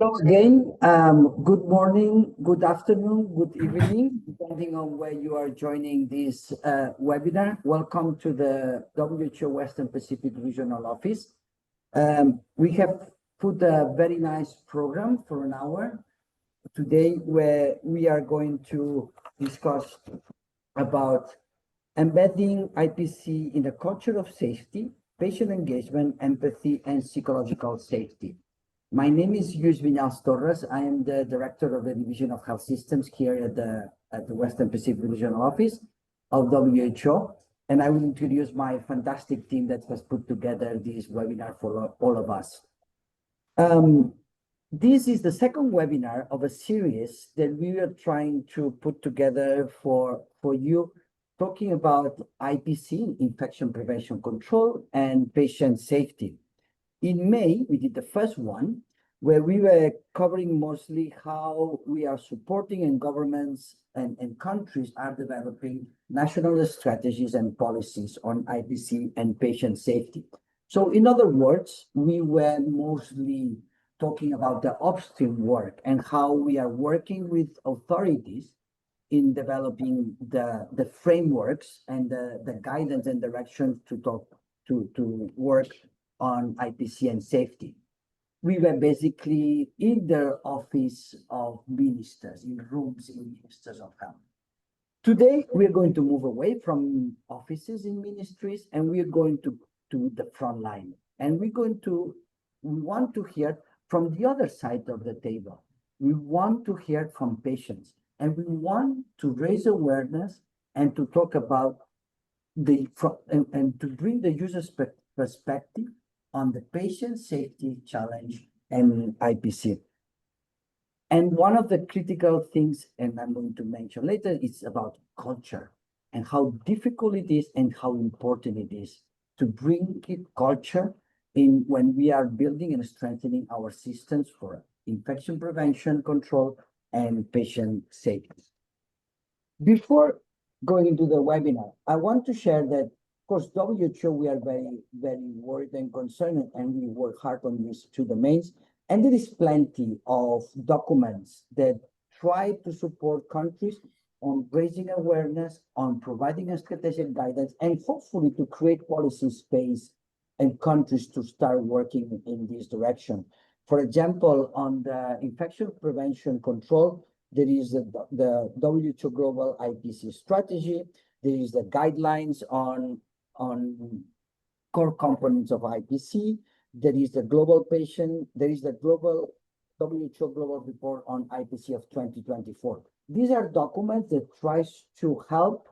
So again, good morning, good afternoon, good evening, depending on where you are joining this webinar. Welcome to the WHO Western Pacific Regional Office. We have put a very nice program for an hour today where we are going to discuss about embedding IPC in the culture of safety, patient engagement, empathy, and psychological safety. My name is Luis Viñas Torres. I am the Director of the Division of Health Systems here at the Western Pacific Regional Office of WHO. And I will introduce my fantastic team that has put together this webinar for all of us. This is the second webinar of a series that we are trying to put together for you, talking about IPC, infection prevention control, and patient safety. In May, we did the first one, where we were covering mostly how we are supporting and governments and countries are developing national strategies and policies on IPC and patient safety. So in other words, we were mostly talking about the upstream work and how we are working with authorities in developing the frameworks and the guidance and directions to work on IPC and safety. We were basically in the office of ministers, in rooms in ministers of health. Today, we're going to move away from offices in ministries and we're going to the front line. And we want to hear from the other side of the table. We want to hear from patients and we want to raise awareness and to talk about and to bring the user's perspective on the patient safety challenge and IPC. And one of the critical things, and I'm going to mention later, is about culture and how difficult it is and how important it is to bring culture in when we are building and strengthening our systems for infection prevention, control, and patient safety. Before going into the webinar, I want to share that, of course, WHO, we are very, very worried and concerned, and we work hard on these two domains. And there is plenty of documents that try to support countries on raising awareness, on providing a strategic guidance, and hopefully to create policy space and countries to start working in this direction. For example, on the infection prevention control, there is the WHO Global IPC strategy. There is the guidelines on core components of IPC. There is the global global WHO Global Report on IPC of 2024. These are documents that tries to help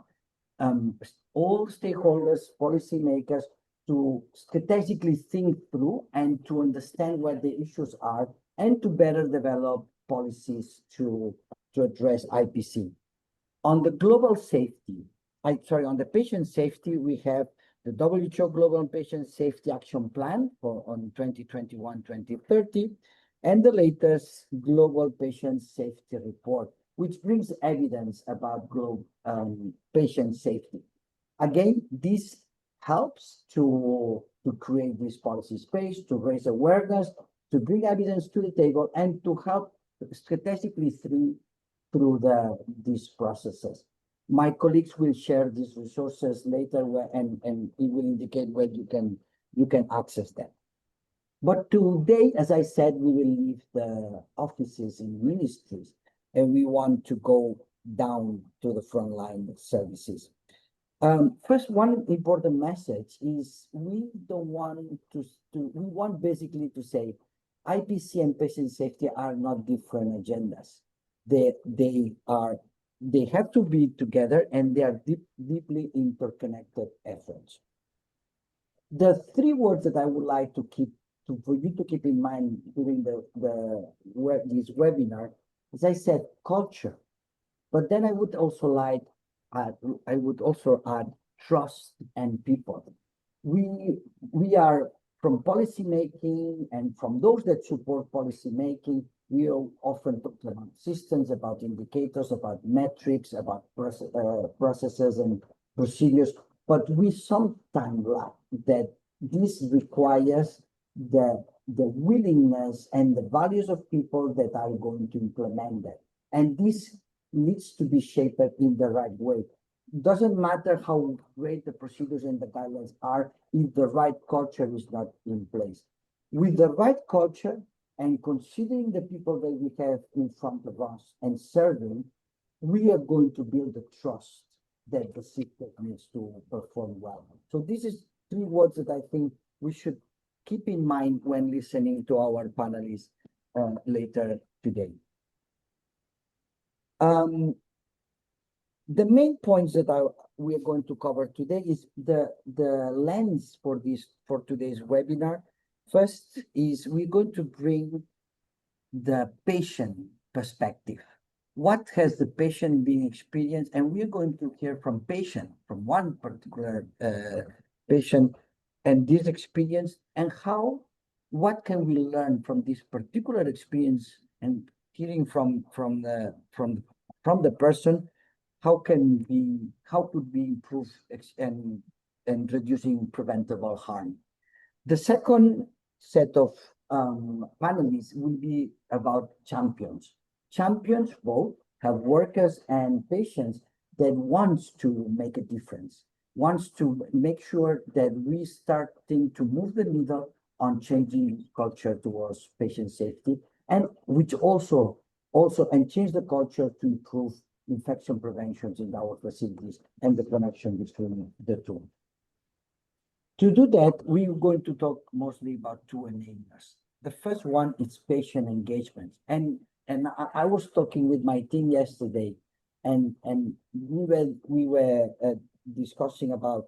all stakeholders, policymakers, to strategically think through and to understand what the issues are and to better develop policies to address IPC. On the global safety, on the patient safety, we have the WHO Global Patient Safety Action Plan on 2021-2030, and the latest Global Patient Safety Report, which brings evidence about global patient safety. Again, this helps to create this policy space, to raise awareness, to bring evidence to the table, and to help strategically through these processes. My colleagues will share these resources later, and it will indicate where you can access them. But today, as I said, we will leave the offices in ministries, and we want to go down to the frontline services. First, one important message is we want basically to say IPC and patient safety are not different agendas. They have to be together, and they are deeply interconnected efforts. The three words that I would like for you to keep in mind during this webinar, as I said, culture. But then I would also add trust and people. We are from policy making and from those that support policy making. We often talk about systems, about indicators, about metrics, about processes and procedures, but we sometimes lack that this requires the the willingness and the values of people that are going to implement that. And this needs to be shaped in the right way. Doesn't matter how great the procedures and the guidelines are if the right culture is not in place. With the right culture and considering the people that we have in front of us and serving, we are going to build the trust that the system needs to perform well. So this is three words that I think we should keep in mind when listening to our panelists later today. The main points that we are going to cover today is the lens for today's webinar. First is we're going to bring the patient perspective. What has the patient been experienced? And we're going to hear from one particular patient and this experience, and what can we learn from this particular experience, and hearing from the person, how could we improve and reducing preventable harm. The second set of panelists will be about champions. Champions both have workers and patients that wants to make a difference, wants to make sure that we starting to move the needle on changing culture towards patient safety, and which also and change the culture to improve infection preventions in our facilities and the connection between the two. To do that, we're going to talk mostly about two enablers. The first one is patient engagement. And I was talking with my team yesterday, and we were discussing about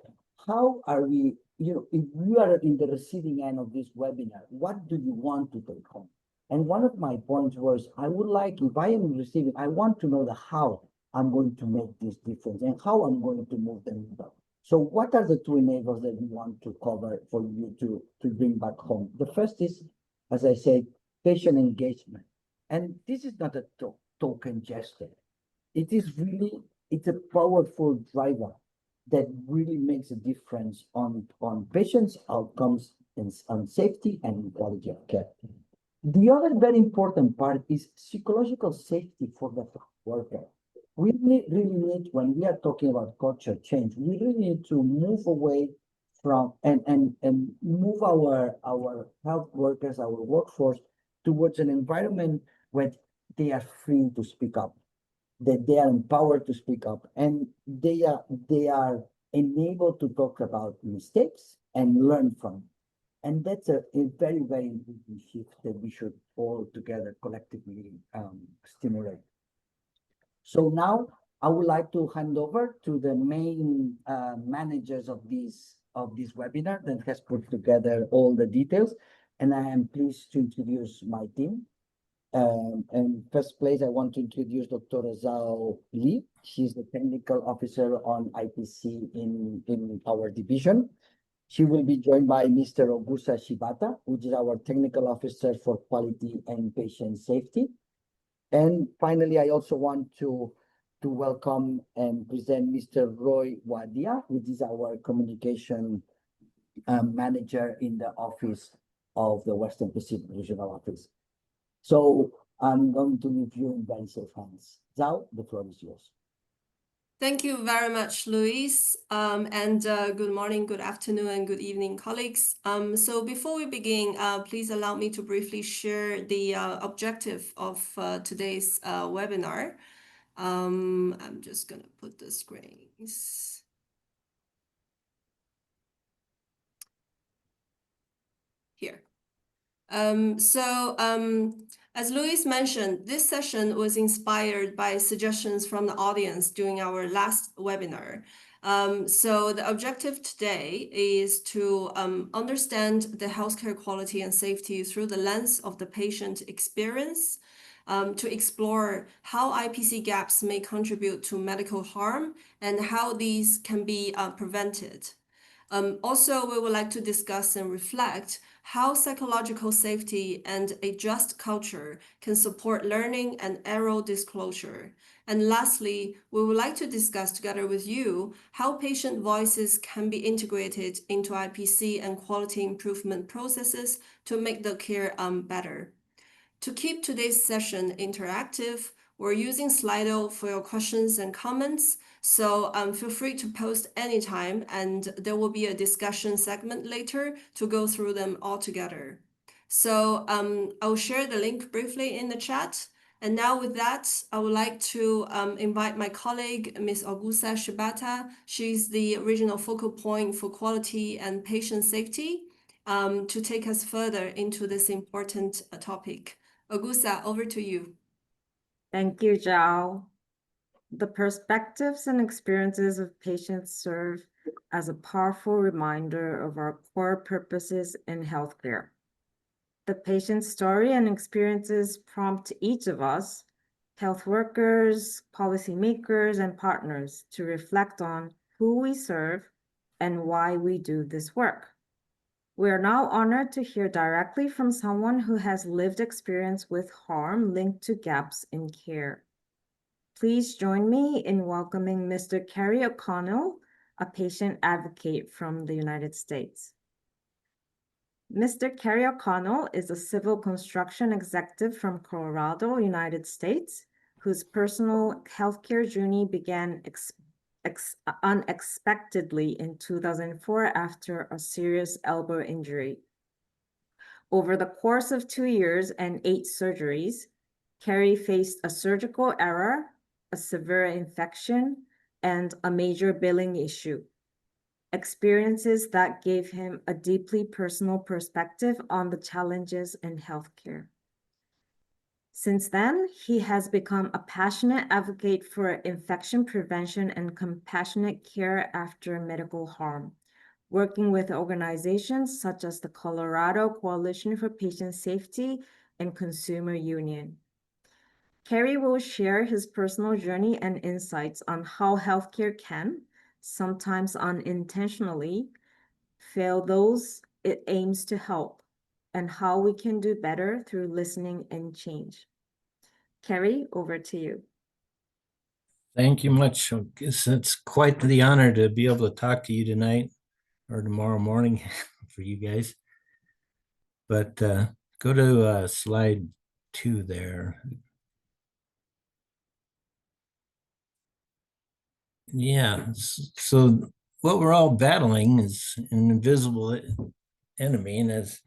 how are we, if you are in the receiving end of this webinar, what do you want to take home? And one of my points was, I would like, if I am receiving, I want to know the how I'm going to make this difference and how I'm going to move the needle. So what are the two enablers that we want to cover for you to bring back home? The first is, as I said, patient engagement. And this is not a token gesture. It's a powerful driver that really makes a difference on patients' outcomes and on safety and quality of care. The other very important part is psychological safety for the worker. We really need, when we are talking about culture change, we really need to move away from and move our health workers, our workforce towards an environment where they are free to speak up, that they are empowered to speak up, and they are enabled to talk about mistakes and learn from. And that's a very, very important shift that we should all together collectively stimulate. So now I would like to hand over to the main managers of this webinar that has put together all the details. And I am pleased to introduce my team. In first place, I want to introduce Dr. Zhao Li. She's the technical officer on IPC in our division. She will be joined by Mr. Ogusa Shibata, which is our technical officer for quality and patient safety. And finally, I also want to welcome and present Mr. Roy Wadia, which is our communication manager in the office of the Western Pacific Regional Office. So I'm going to leave you in very safe hands. Zhao, the floor is yours. Thank you very much, Luis. Good morning, good afternoon, and good evening, colleagues. So before we begin, please allow me to briefly share the objective of today's webinar. I'm just going to put the screens here. As Luis mentioned, this session was inspired by suggestions from the audience during our last webinar. So the objective today is to understand the healthcare quality and safety through the lens of the patient experience, to explore how IPC gaps may contribute to medical harm and how these can be prevented. Also, we would like to discuss and reflect how psychological safety and a just culture can support learning and error disclosure. And lastly, we would like to discuss together with you how patient voices can be integrated into IPC and quality improvement processes to make the care better. To keep today's session interactive, we're using Slido for your questions and comments, so feel free to post anytime, and there will be a discussion segment later to go through them all together. So I'll share the link briefly in the chat. And now with that, I would like to invite my colleague, Ms. Augusta Shibata. She's the regional focal point for quality and patient safety, to take us further into this important topic. Augusta, over to you. Thank you, Zhao. The perspectives and experiences of patients serve as a powerful reminder of our core purposes in healthcare. The patient's story and experiences prompt each of us, health workers, policymakers, and partners, to reflect on who we serve and why we do this work. We are now honored to hear directly from someone who has lived experience with harm linked to gaps in care. Please join me in welcoming Mr. Kerry O'Connell, a patient advocate from the United States. Mr. Kerry O'Connell is a civil construction executive from Colorado, United States, whose personal healthcare journey began unexpectedly in 2004 after a serious elbow injury. Over the course of 2 years and 8 surgeries, Kerry faced a surgical error, a severe infection, and a major billing issue. Experiences that gave him a deeply personal perspective on the challenges in healthcare. Since then, he has become a passionate advocate for infection prevention and compassionate care after medical harm, working with organizations such as the Colorado Coalition for Patient Safety and Consumer Union. Kerry will share his personal journey and insights on how healthcare can, sometimes unintentionally, fail those it aims to help, and how we can do better through listening and change. Kerry, over to you. Thank you much. It's quite the honor to be able to talk to you tonight or tomorrow morning for you guys. But go to slide 2 there. Yeah, so what we're all battling is an invisible enemy. And as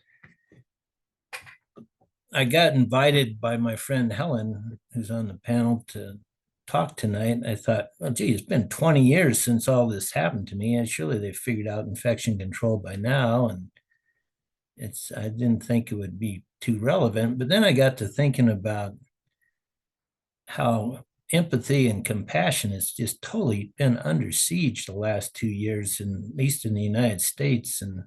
I got invited by my friend Helen, who's on the panel, to talk tonight, I thought, well, gee, it's been 20 years since all this happened to me, and surely they figured out infection control by now. And I didn't think it would be too relevant, but then I got to thinking about how empathy and compassion has just totally been under siege the last 2 years, at least in the United States. And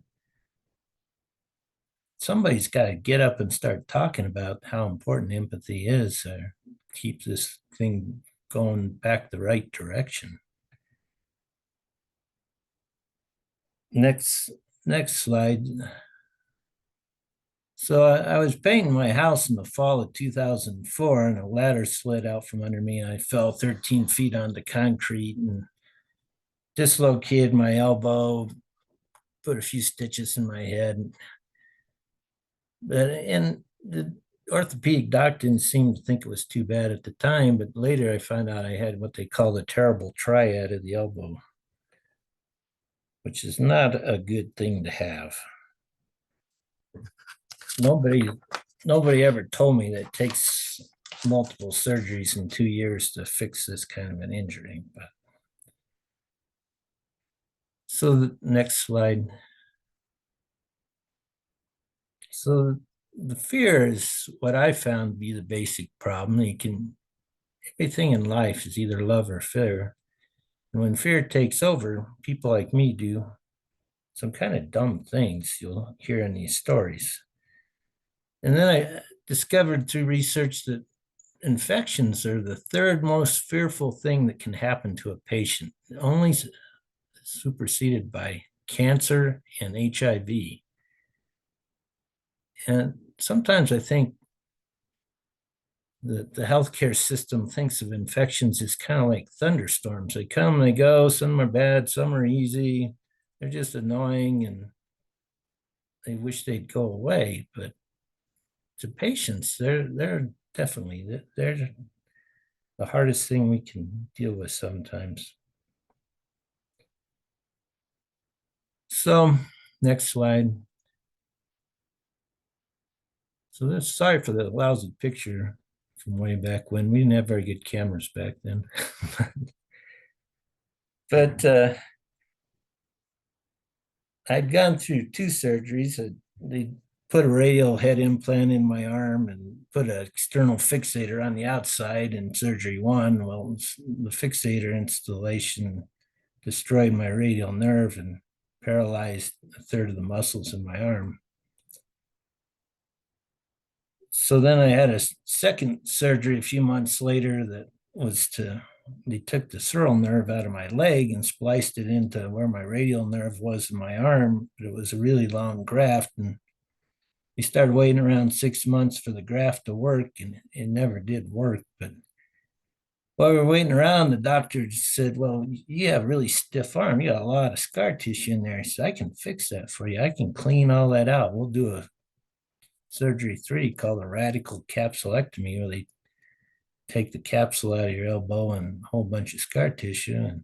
somebody's got to get up and start talking about how important empathy is, or keep this thing going back the right direction. Next slide. So I was painting my house in the fall of 2004, and a ladder slid out from under me, and I fell 13 feet onto concrete and dislocated my elbow, put a few stitches in my head. And the orthopedic doctor didn't seem to think it was too bad at the time, but later I found out I had what they call the terrible triad of the elbow, which is not a good thing to have. Nobody ever told me that it takes multiple surgeries in 2 years to fix this kind of an injury. But so the next slide. So the fear is what I found to be the basic problem. Everything in life is either love or fear. And when fear takes over, people like me do some kind of dumb things you'll hear in these stories. And then I discovered through research that infections are the third most fearful thing that can happen to a patient, only superseded by cancer and HIV. And sometimes I think the healthcare system thinks of infections as kind of like thunderstorms. They come, they go, some are bad, some are easy. They're just annoying and they wish they'd go away. But to patients, they're definitely they're the hardest thing we can deal with sometimes. So next slide. So this, sorry for the lousy picture from way back when. We didn't have very good cameras back then. But I'd gone through 2 surgeries. They put a radial head implant in my arm and put an external fixator on the outside in surgery 1. Well, the fixator installation destroyed my radial nerve and paralyzed a third of the muscles in my arm. So then I had a second surgery a few months later that was they took the sural nerve out of my leg and spliced it into where my radial nerve was in my arm, but it was a really long graft. And we started waiting around 6 months for the graft to work, and it never did work. But while we were waiting around, the doctor said, well, you have a really stiff arm. You got a lot of scar tissue in there. He said, I can fix that for you. I can clean all that out. We'll do a surgery 3 called a radical capsulectomy, where they take the capsule out of your elbow and a whole bunch of scar tissue. And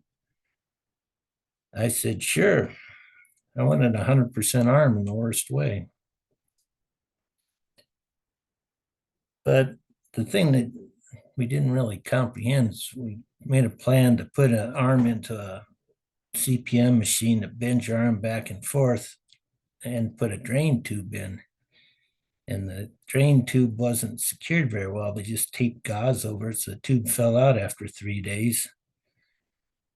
I said, sure. I wanted 100% arm in the worst way. But the thing that we didn't really comprehend is we made a plan to put an arm into a CPM machine to bend your arm back and forth and put a drain tube in. And the drain tube wasn't secured very well. They just taped gauze over it, so the tube fell out after 3 days.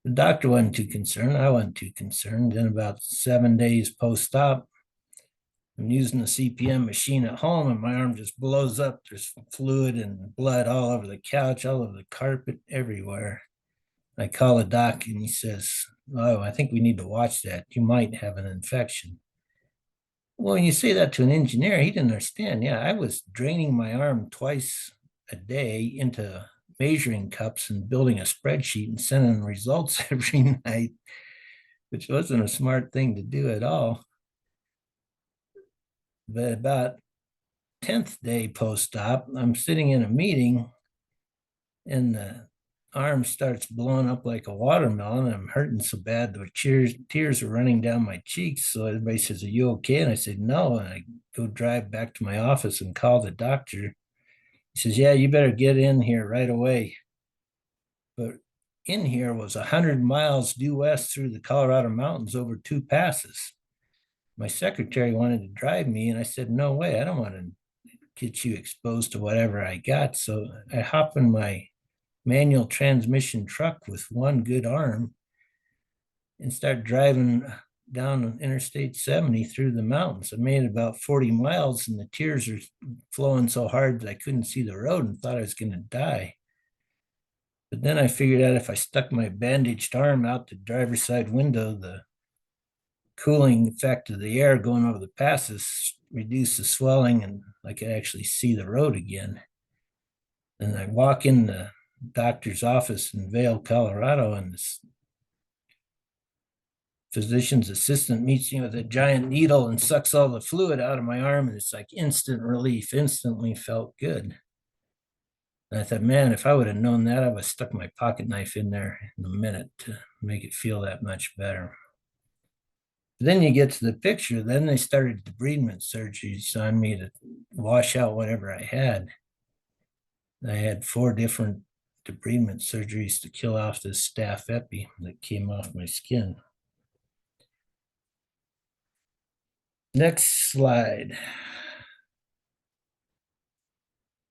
The doctor wasn't too concerned. I wasn't too concerned. Then about 7 days post-op, I'm using the CPM machine at home and my arm just blows up. There's fluid and blood all over the couch, all over the carpet, everywhere. I call the doc and he says, oh, I think we need to watch that. You might have an infection. Well, when you say that to an engineer, he didn't understand. Yeah, I was draining my arm twice a day into measuring cups and building a spreadsheet and sending results every night, which wasn't a smart thing to do at all. But about 10th day post-op, I'm sitting in a meeting and the arm starts blowing up like a watermelon. I'm hurting so bad the tears are running down my cheeks. So everybody says, are you okay? And I said, no. And I go drive back to my office and call the doctor. He says, yeah, you better get in here right away. But in here was 100 miles due west through the Colorado mountains over 2 passes. My secretary wanted to drive me, and I said, no way, I don't want to get you exposed to whatever I got. So I hop in my manual transmission truck with one good arm and start driving down Interstate 70 through the mountains. I made about 40 miles and the tears are flowing so hard that I couldn't see the road and thought I was going to die. But then I figured out if I stuck my bandaged arm out the driver's side window, the cooling effect of the air going over the passes reduced the swelling and I could actually see the road again. And I walk in the doctor's office in Vail, Colorado, and this physician's assistant meets me with a giant needle and sucks all the fluid out of my arm. And it's like instant relief, instantly felt good. And I thought, man, if I would have known that, I would have stuck my pocket knife in there in a minute to make it feel that much better. Then you get to the picture, then they started debridement surgeries on me to wash out whatever I had. I had 4 different debridement surgeries to kill off this staph epi that came off my skin. Next slide.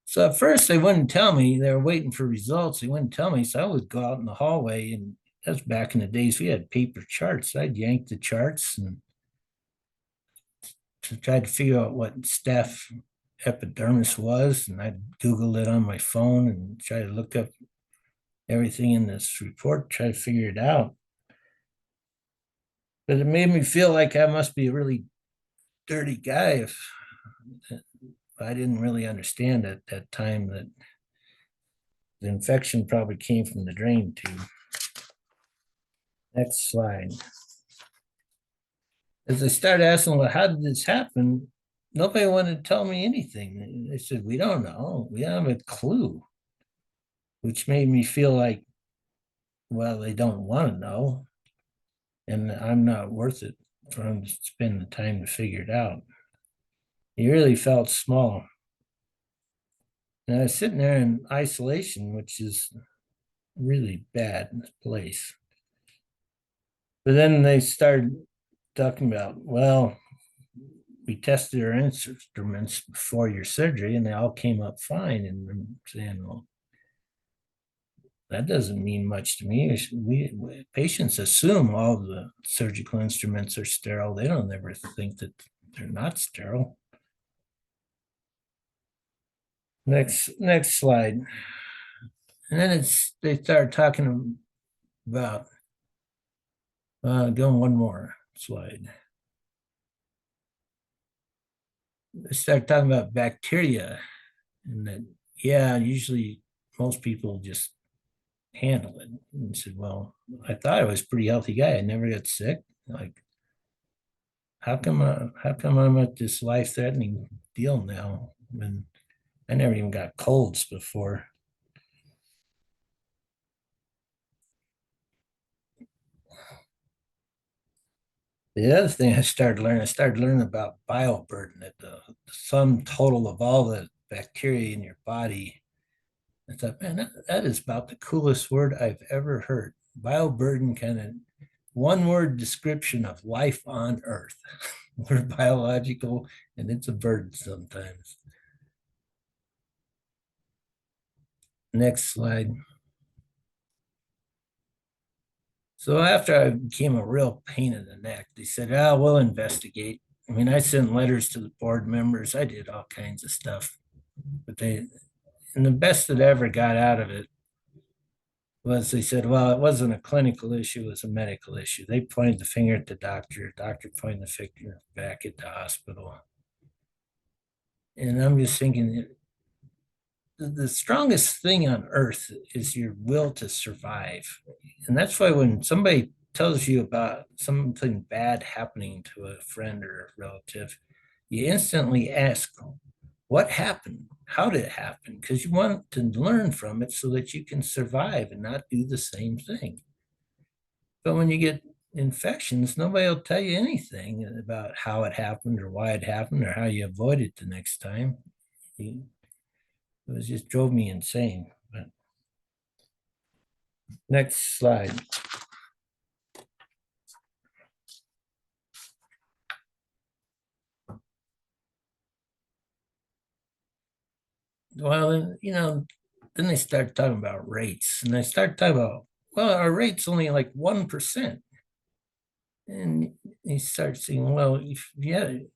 So at first they wouldn't tell me, they were waiting for results. They wouldn't tell me. So I would go out in the hallway, and that's back in the days we had paper charts. I'd yank the charts and to try to figure out what staph epidermis was. And I'd Google it on my phone and try to look up everything in this report, try to figure it out. But it made me feel like I must be a really dirty guy if I didn't really understand at that time that the infection probably came from the drain tube. Next slide. As I started asking, well, how did this happen? Nobody wanted to tell me anything. They said, we don't know. We don't have a clue, which made me feel like, well, they don't want to know. And I'm not worth it for them to spend the time to figure it out. He really felt small. And I was sitting there in isolation, which is really bad place. But then they started talking about, well, we tested our instruments before your surgery and they all came up fine. And I'm saying, well, that doesn't mean much to me. Patients assume all the surgical instruments are sterile. They don't ever think that they're not sterile. Next slide. And then they start talking about going one more slide. They start talking about bacteria and that, yeah, usually most people just handle it. And I said, well, I thought I was a pretty healthy guy. I never got sick. Like, how come I'm at this life-threatening deal now when I never even got colds before? The other thing I started learning about bioburden, that the sum total of all the bacteria in your body. I thought, man, that is about the coolest word I've ever heard. Bioburden, kind of one word description of life on Earth. We're biological and it's a burden sometimes. Next slide. So after I became a real pain in the neck, they said, we'll investigate. I mean, I sent letters to the board members. I did all kinds of stuff. But and the best that ever got out of it was they said, well, it wasn't a clinical issue, it was a medical issue. They pointed the finger at the doctor pointed the finger back at the hospital. And I'm just thinking, the strongest thing on earth is your will to survive. And that's why when somebody tells you about something bad happening to a friend or a relative, you instantly ask, what happened? How did it happen? Because you want to learn from it so that you can survive and not do the same thing. But when you get infections, nobody will tell you anything about how it happened or why it happened or how you avoid it the next time. It just drove me insane. But next slide. Well, then they start talking about rates, and they start talking about, well, our rate's only like 1%. And you start saying, well, if you had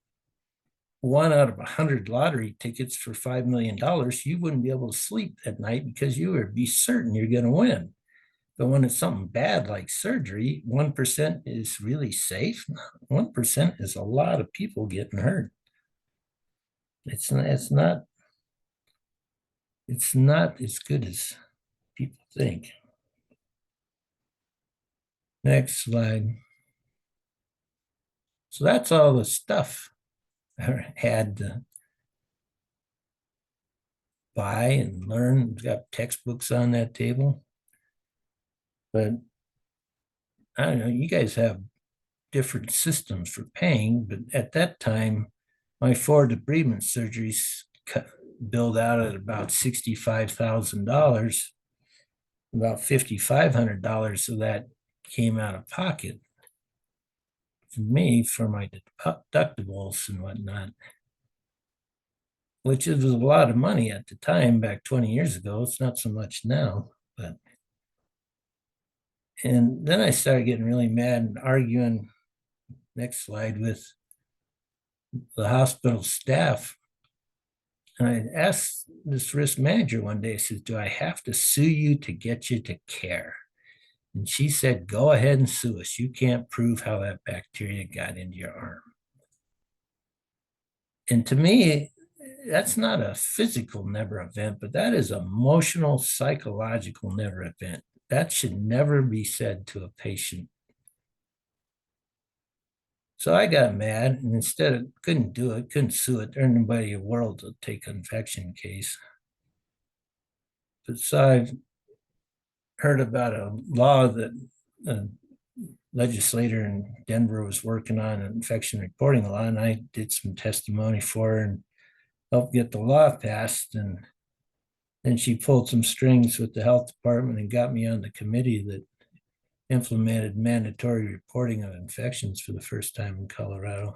1 out of 100 lottery tickets for $5 million, you wouldn't be able to sleep at night because you would be certain you're going to win. But when it's something bad like surgery, 1% is really safe. 1% is a lot of people getting hurt. It's not as good as people think. Next slide. So that's all the stuff I had to buy and learn. We've got textbooks on that table. But I don't know, you guys have different systems for paying, but at that time, my 4 debridement surgeries billed out at about $65,000. About $5,500 of that came out of pocket for me for my deductibles and whatnot, which was a lot of money at the time back 20 years ago. It's not so much now, but. And then I started getting really mad and arguing, next slide, with the hospital staff. And I asked this risk manager one day, I said, do I have to sue you to get you to care? And she said, go ahead and sue us. You can't prove how that bacteria got into your arm. And to me, that's not a physical never event, but that is emotional, psychological never event. That should never be said to a patient. So I got mad, and instead of couldn't do it, couldn't sue it. There's nobody in the world to take an infection case. But so I've heard about a law that a legislator in Denver was working on, an infection reporting law, and I did some testimony for her and helped get the law passed. And then she pulled some strings with the health department and got me on the committee that implemented mandatory reporting of infections for the first time in Colorado.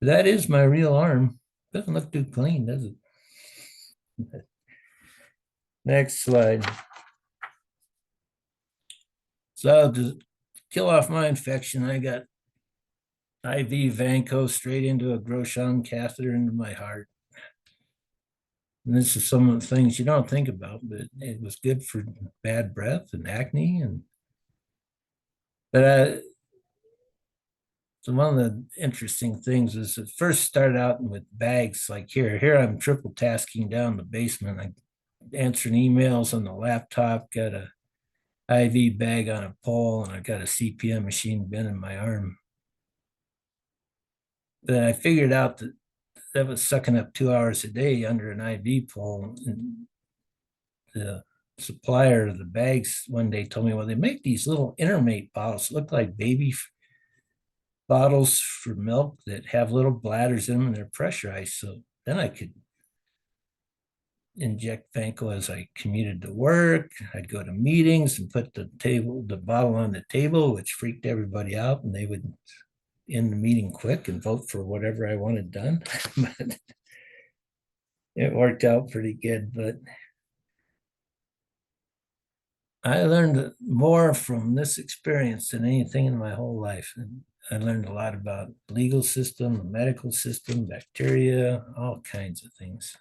That is my real arm. Doesn't look too clean, does it? Next slide. So to kill off my infection, I got IV Vanco straight into a Groshon catheter into my heart. And this is some of the things you don't think about, but it was good for bad breath and acne. So one of the interesting things is it first started out with bags like here I'm triple tasking down the basement. I answering emails on the laptop, got a IV bag on a pole, and I got a CPM machine bent in my arm. Then I figured out that was sucking up 2 hours a day under an IV pole. And the supplier of the bags one day told me, well, they make these little intermate bottles, look like baby bottles for milk that have little bladders in them and they're pressurized. So then I could inject Vanco as I commuted to work. I'd go to meetings and put the bottle on the table, which freaked everybody out, and they would end the meeting quick and vote for whatever I wanted done. But it worked out pretty good. But I learned more from this experience than anything in my whole life. And I learned a lot about the legal system, the medical system, bacteria, all kinds of things.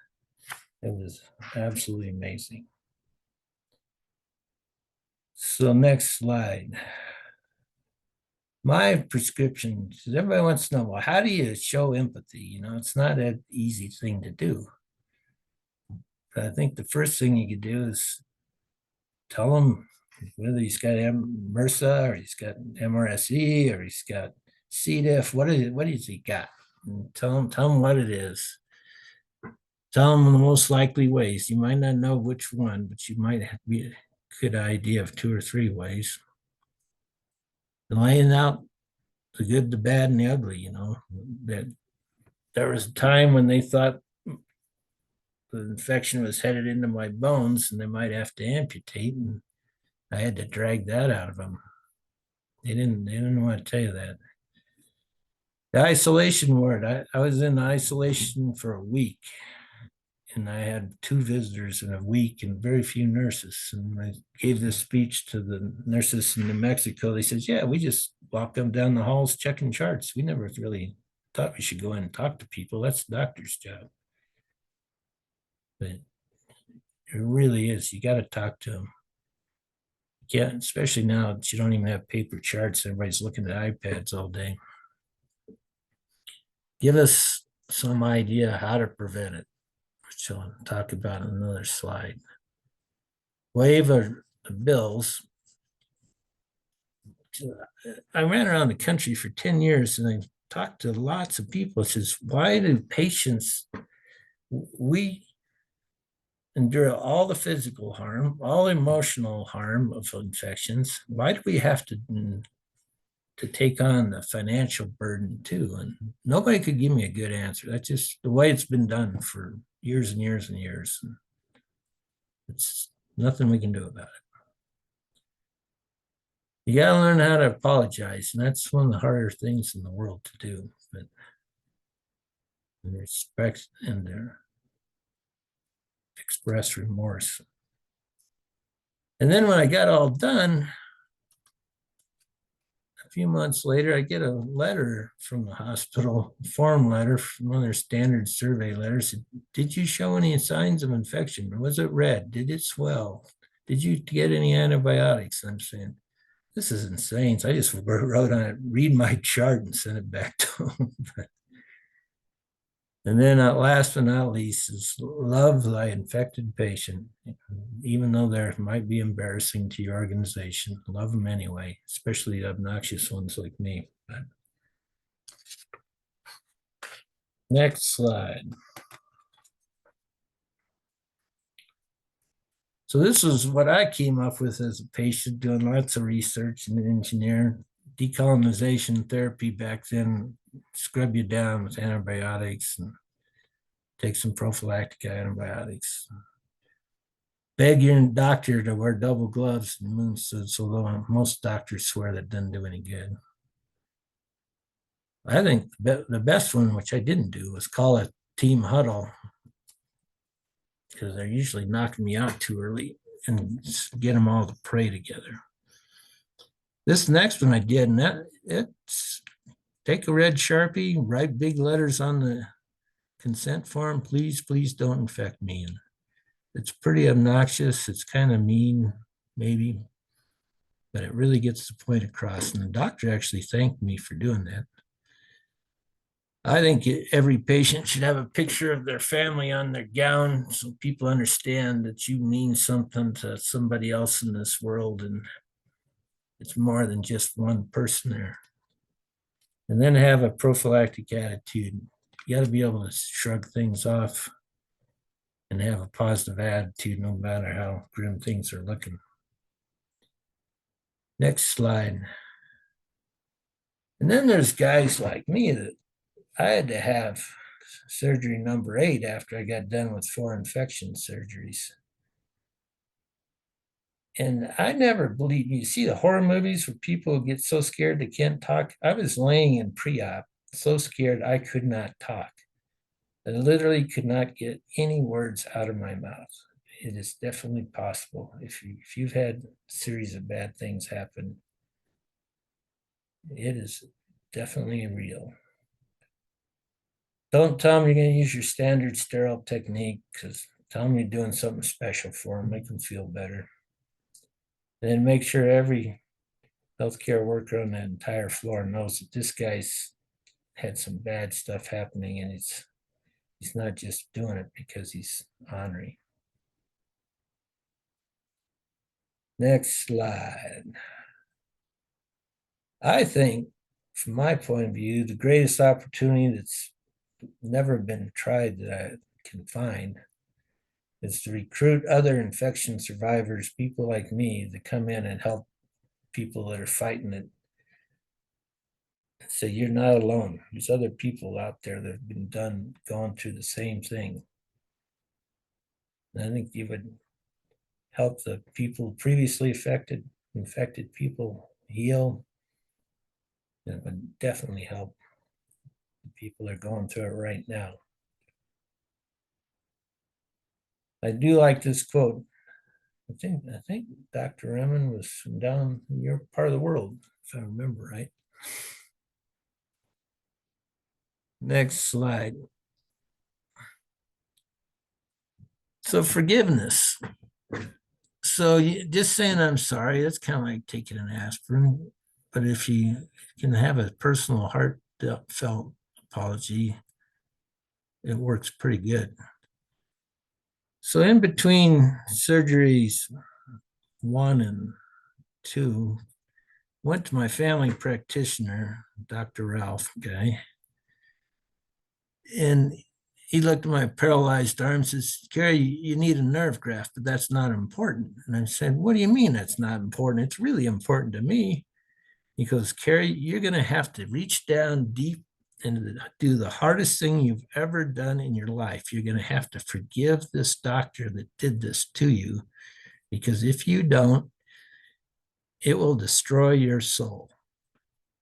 It was absolutely amazing. So next slide. My prescription, everybody wants to know, well, how do you show empathy? You know, it's not an easy thing to do. But I think the first thing you could do is tell them whether he's got MRSA or he's got MRSE or he's got C. diff. What has he got? And tell him what it is. Tell them the most likely ways. You might not know which one, but you might have a good idea of 2 or 3 ways. And laying out the good, the bad, and the ugly, you know, that there was a time when they thought the infection was headed into my bones and they might have to amputate, and I had to drag that out of them. They didn't want to tell you that. The isolation ward, I was in isolation for a week, and I had 2 visitors in a week and very few nurses. And I gave this speech to the nurses in New Mexico. They said, yeah, we just walk them down the halls checking charts. We never really thought we should go in and talk to people. That's the doctor's job. But it really is. You got to talk to them. Yeah, especially now that you don't even have paper charts. Everybody's looking at iPads all day. Give us some idea how to prevent it, which I'll talk about in another slide. Waive the bills. I ran around the country for 10 years and I talked to lots of people. It says, why do patients, we endure all the physical harm, all the emotional harm of infections. Why do we have to take on the financial burden too? And nobody could give me a good answer. That's just the way it's been done for years and years and years. And it's nothing we can do about it. You got to learn how to apologize, and that's one of the harder things in the world to do. But respect and express remorse. And then when I got all done, a few months later, I get a letter from the hospital, a form letter from one of their standard survey letters. Did you show any signs of infection? Was it red? Did it swell? did you get any antibiotics? I'm saying, this is insane. So I just wrote on it, read my chart, and sent it back to him. And then last but not least is love thy infected patient. Even though they might be embarrassing to your organization, love them anyway, especially the obnoxious ones like me. But next slide. So this is what I came up with as a patient doing lots of research and engineering. Decolonization therapy back then, scrub you down with antibiotics and take some prophylactic antibiotics. Beg your doctor to wear double gloves and moon suits, although most doctors swear that doesn't do any good. I think the best one, which I didn't do, was call a team huddle, because they're usually knocking me out too early, and get them all to pray together. This next one I did, and it's take a red Sharpie, write big letters on the consent form, please don't infect me. And it's pretty obnoxious. It's kind of mean, maybe, but it really gets the point across. And the doctor actually thanked me for doing that. I think every patient should have a picture of their family on their gown so people understand that you mean something to somebody else in this world, and it's more than just one person there. And then have a prophylactic attitude. You got to be able to shrug things off and have a positive attitude no matter how grim things are looking. Next slide. And then there's guys like me that I had to have surgery number 8 after I got done with 4 infection surgeries. And I never believed, you see the horror movies where people get so scared they can't talk. I was laying in pre-op, so scared I could not talk. I literally could not get any words out of my mouth. It is definitely possible. If you've had a series of bad things happen, it is definitely real. Don't tell them you're going to use your standard sterile technique, because tell them you're doing something special for them, make them feel better. And then make sure every healthcare worker on the entire floor knows that this guy's had some bad stuff happening, and he's not just doing it because he's ornery. Next slide. I think, from my point of view, the greatest opportunity that's never been tried that I can find is to recruit other infection survivors, people like me, to come in and help people that are fighting it. So you're not alone. There's other people out there that have been gone through the same thing. And I think you would help the people previously infected people heal. It would definitely help the people that are going through it right now. I do like this quote. I think Dr. Remen was from down in your part of the world, if I remember right. Next slide. So forgiveness. So just saying I'm sorry, that's kind of like taking an aspirin. But if you can have a personal heartfelt apology, it works pretty good. So in between surgeries 1 and 2, went to my family practitioner, Dr. Ralph guy, and he looked at my paralyzed arm and says, Kerry, you need a nerve graft, but that's not important. And I said, what do you mean that's not important? It's really important to me. He goes, Kerry, you're going to have to reach down deep and do the hardest thing you've ever done in your life. You're going to have to forgive this doctor that did this to you, because if you don't, it will destroy your soul.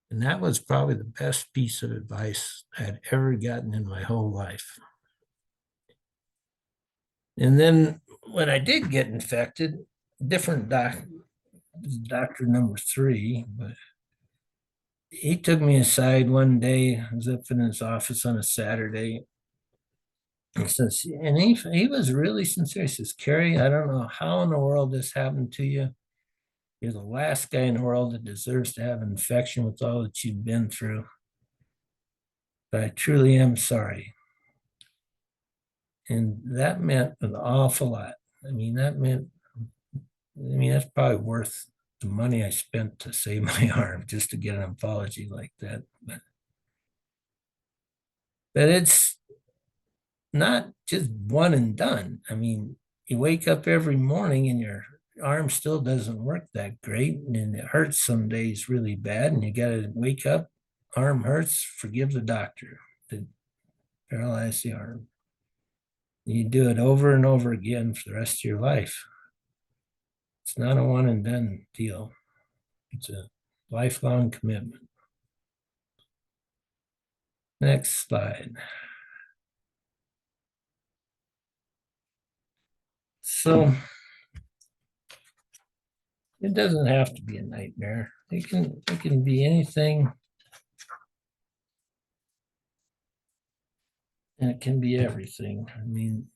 And that was probably the best piece of advice I'd ever gotten in my whole life. And then when I did get infected, different doctor number 3, but he took me aside one day. I was up in his office on a Saturday. He says, and he was really sincere. He says, Carrie, I don't know how in the world this happened to you. You're the last guy in the world that deserves to have an infection with all that you've been through. But I truly am sorry. And that meant an awful lot. I mean, that's probably worth the money I spent to save my arm just to get an apology like that. But it's not just one and done. I mean, you wake up every morning and your arm still doesn't work that great, and it hurts some days really bad, and you got to wake up, arm hurts, forgive the doctor to paralyze the arm. You do it over and over again for the rest of your life. It's not a one and done deal. It's a lifelong commitment. Next slide. So it doesn't have to be a nightmare. It can be anything. And it can be everything. I mean,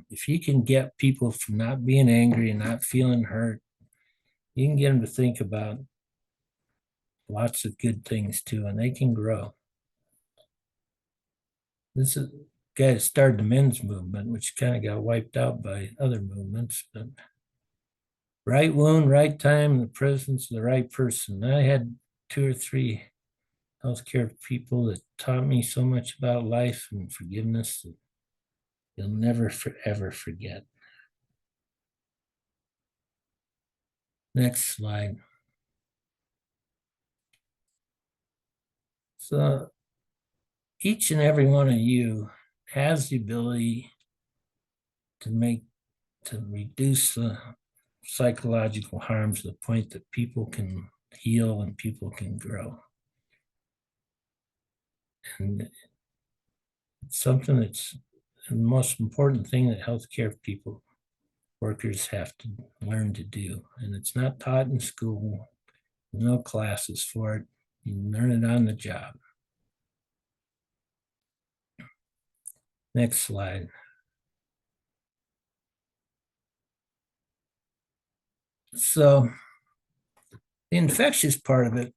if you can get people from not being angry and not feeling hurt, you can get them to think about lots of good things too, and they can grow. This is a guy that started the men's movement, which kind of got wiped out by other movements, but right wound, right time, in the presence of the right person. I had 2 or 3 healthcare people that taught me so much about life and forgiveness that you'll never ever forget. Next slide. So each and every one of you has the ability to reduce the psychological harms to the point that people can heal and people can grow. And it's something that's the most important thing that healthcare workers have to learn to do. And it's not taught in school, no classes for it. You learn it on the job. Next slide. So the infectious part of it,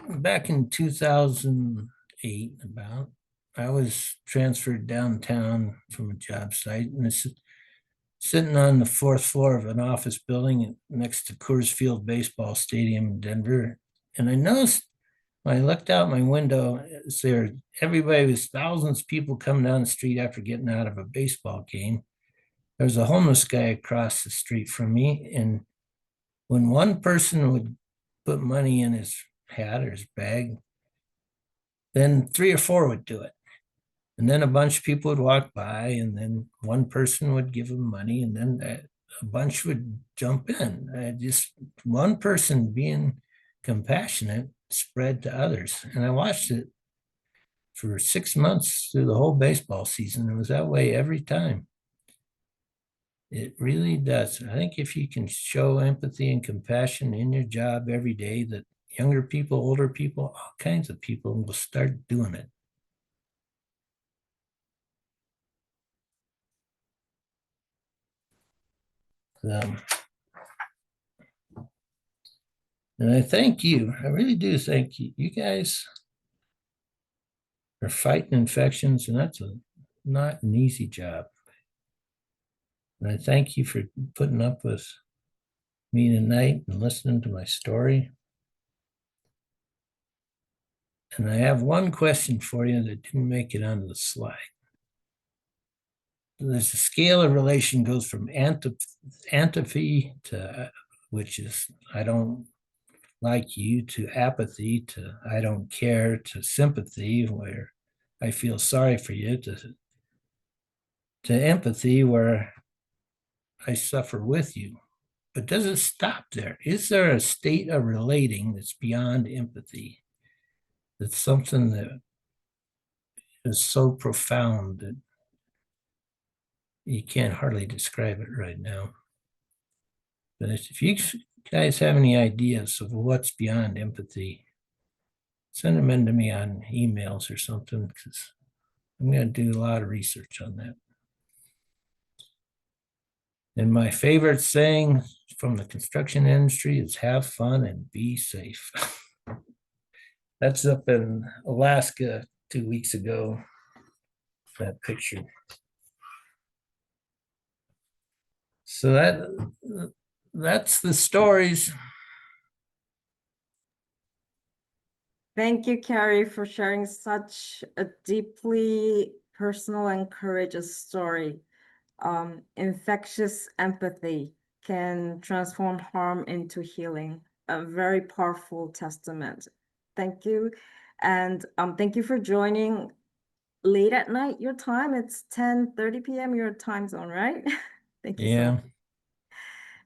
back in 2008, I was transferred downtown from a job site, and it's sitting on the 4th floor of an office building next to Coors Field Baseball Stadium in Denver. And I noticed when I looked out my window, everybody was thousands of people coming down the street after getting out of a baseball game. There was a homeless guy across the street from me, and when one person would put money in his hat or his bag, then 3 or 4 would do it. And then a bunch of people would walk by, and then one person would give him money, and then a bunch would jump in. Just one person being compassionate spread to others. And I watched it for 6 months through the whole baseball season. It was that way every time. It really does. I think if you can show empathy and compassion in your job every day, that younger people, older people, all kinds of people will start doing it. And I thank you. I really do thank you. You guys are fighting infections, and that's not an easy job. And I thank you for putting up with me tonight and listening to my story. And I have one question for you that didn't make it onto the slide. There's a scale of relation goes from antipathy to, which is I don't like you, to apathy, to I don't care, to sympathy, where I feel sorry for you, to empathy, where I suffer with you. But does it stop there? Is there a state of relating that's beyond empathy? That's something that is so profound that you can't hardly describe it right now. But if you guys have any ideas of what's beyond empathy, send them in to me on emails or something, because I'm going to do a lot of research on that. And my favorite saying from the construction industry is have fun and be safe. That's up in Alaska 2 weeks ago, that picture. So that's the stories. Thank you, Carrie, for sharing such a deeply personal and courageous story. Infectious empathy can transform harm into healing. A very powerful testament. Thank you. And thank you for joining late at night your time. It's 10:30 p.m. your time zone, right? Thank you so Yeah. much.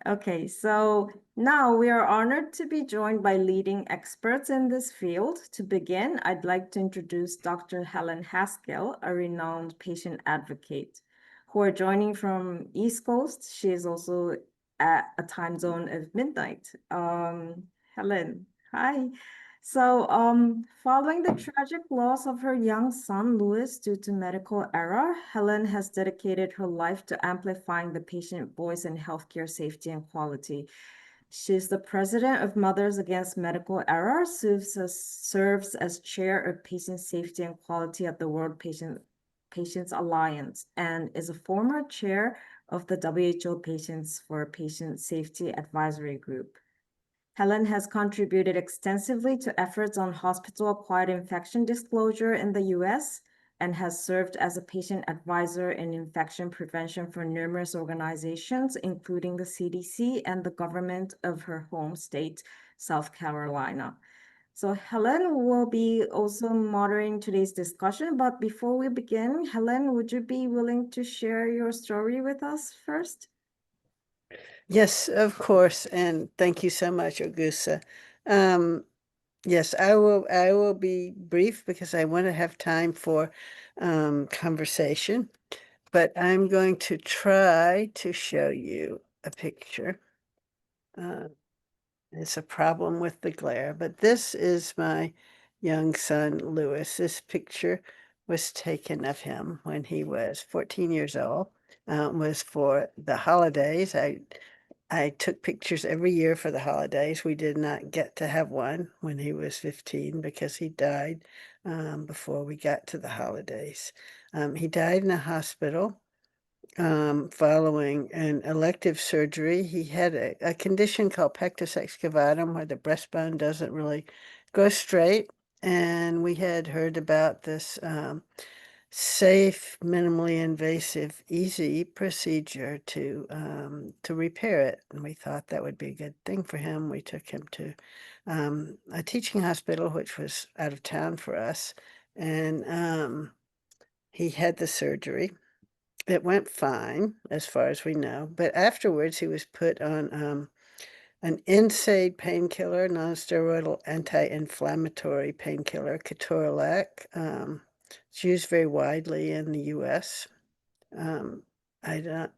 Okay, so now we are honored to be joined by leading experts in this field. To begin, I'd like to introduce Dr. Helen Haskell, a renowned patient advocate, who are joining from East Coast. She is also at a time zone of midnight. Helen, hi. So, following the tragic loss of her young son, Louis, due to medical error, Helen has dedicated her life to amplifying the patient voice in healthcare safety and quality. She's the president of Mothers Against Medical Error, serves as chair of patient safety and quality at the World Patients Alliance, and is a former chair of the WHO Patients for Patient Safety Advisory Group. Helen has contributed extensively to efforts on hospital-acquired infection disclosure in the US and has served as a patient advisor in infection prevention for numerous organizations, including the CDC and the government of her home state, South Carolina. So Helen will be also moderating today's discussion, but before we begin, Helen, would you be willing to share your story with us first? Yes, of course, and thank you so much, Augusta. Yes, I will be brief because I want to have time for conversation, but I'm going to try to show you a picture. It's a problem with the glare, but this is my young son, Louis. This picture was taken of him when he was 14 years old. Was for the holidays. I took pictures every year for the holidays. We did not get to have one when he was 15 because he died before we got to the holidays. He died in a hospital following an elective surgery. He had a condition called pectus excavatum where the breastbone doesn't really go straight. And we had heard about this safe, minimally invasive, easy procedure to repair it. And we thought that would be a good thing for him. We took him to a teaching hospital, which was out of town for us. And he had the surgery. It went fine, as far as we know. But afterwards, he was put on an NSAID painkiller, non-steroidal anti-inflammatory painkiller, ketorolac. It's used very widely in the U.S. I don't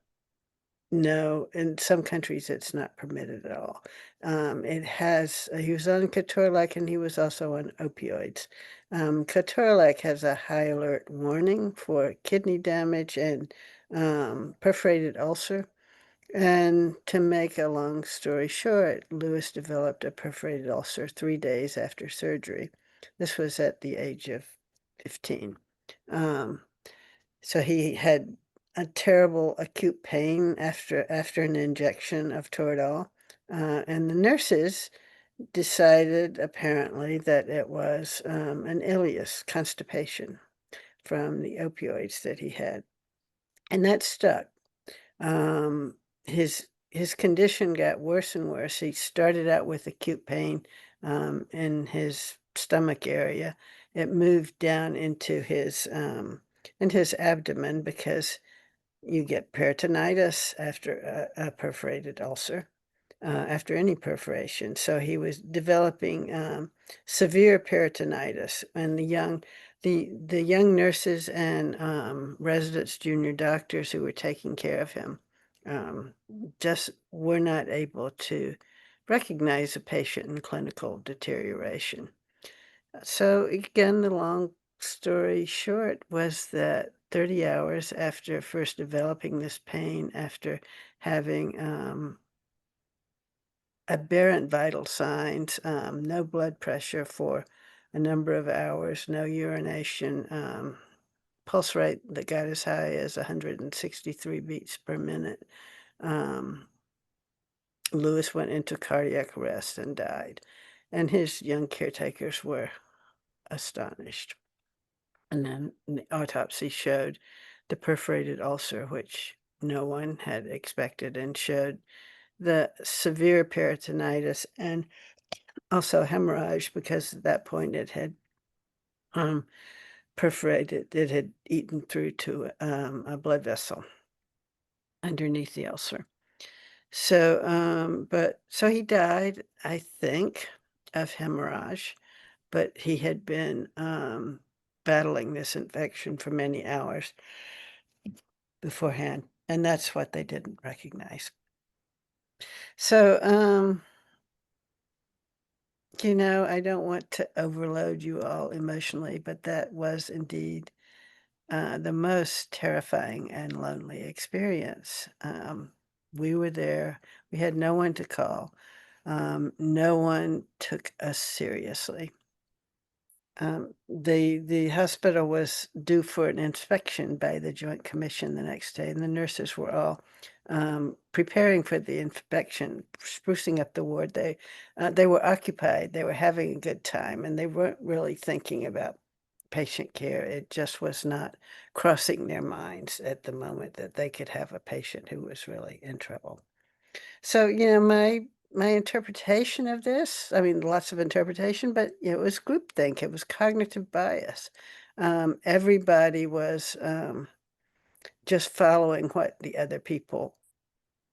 know. In some countries, it's not permitted at all. He was on ketorolac and he was also on opioids. Ketorolac has a high alert warning for kidney damage and perforated ulcer. And to make a long story short, Louis developed a perforated ulcer 3 days after surgery. This was at the age of 15. So he had a terrible acute pain after an injection of Toradol. And the nurses decided apparently that it was an ileus, constipation from the opioids that he had. And that stuck. His condition got worse and worse. He started out with acute pain in his stomach area. It moved down into his abdomen because you get peritonitis after a perforated ulcer, after any perforation. So he was developing severe peritonitis, and the young nurses and residents, junior doctors who were taking care of him just were not able to recognize a patient in clinical deterioration. So again, the long story short was that 30 hours after first developing this pain, after having aberrant vital signs, no blood pressure for a number of hours, no urination, pulse rate that got as high as 163 beats per minute. Lewis went into cardiac arrest and died, and his young caretakers were astonished. And then the autopsy showed the perforated ulcer, which no one had expected, and showed the severe peritonitis and also hemorrhage, because at that point it had perforated, it had eaten through to a blood vessel underneath the ulcer. So, so he died, I think, of hemorrhage, but he had been battling this infection for many hours beforehand, and that's what they didn't recognize. So, you know, I don't want to overload you all emotionally, but that was indeed the most terrifying and lonely experience. We were there. We had no one to call. No one took us seriously. The hospital was due for an inspection by the Joint Commission the next day, and the nurses were all preparing for the inspection, sprucing up the ward. They were occupied. They were having a good time, and they weren't really thinking about patient care. It just was not crossing their minds at the moment that they could have a patient who was really in trouble. So, you know, my interpretation of this, I mean, lots of interpretation, but you know, it was groupthink. It was cognitive bias. Everybody was just following what the other people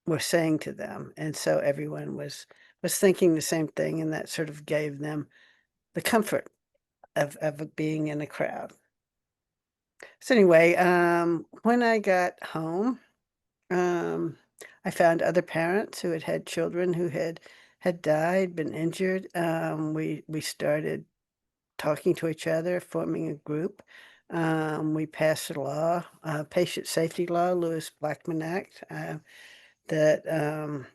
were saying to them, and so everyone was thinking the same thing, and that sort of gave them the comfort of being in a crowd. So anyway, when I got home, I found other parents who had had children who had died, been injured. We started talking to each other, forming a group. We passed a law, patient safety law, Lewis-Blackman Act, that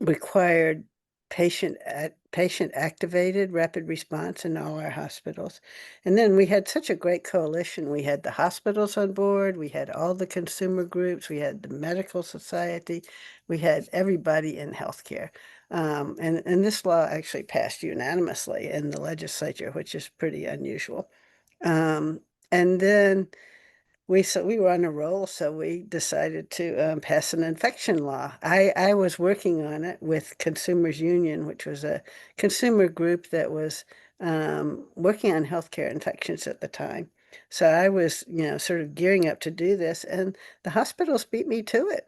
required patient activated rapid response in all our hospitals. And then we had such a great coalition. We had the hospitals on board, we had all the consumer groups, we had the medical society, we had everybody in healthcare. And this law actually passed unanimously in the legislature, which is pretty unusual. And then we were on a roll, so we decided to pass an infection law. I was working on it with Consumers Union, which was a consumer group that was working on healthcare infections at the time. So I was, you know, sort of gearing up to do this, and the hospitals beat me to it.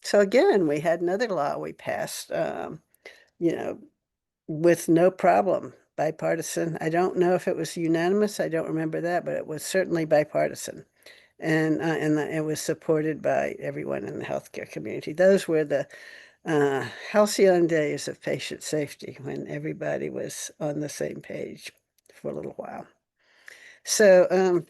So again, we had another law we passed, you know, with no problem, bipartisan. I don't know if it was unanimous. I don't remember that, but it was certainly bipartisan. And it was supported by everyone in the healthcare community. Those were the halcyon days of patient safety, when everybody was on the same page for a little while. So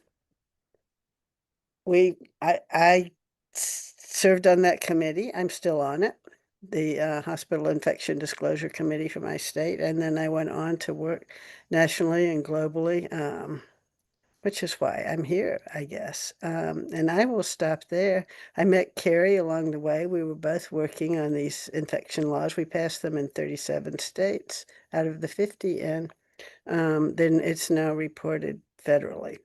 I served on that committee. I'm still on it, the Hospital Infection Disclosure Committee for my state. And then I went on to work nationally and globally, which is why I'm here, I guess. And I will stop there. I met Carrie along the way. We were both working on these infection laws. We passed them in 37 states out of the 50, and then it's now reported federally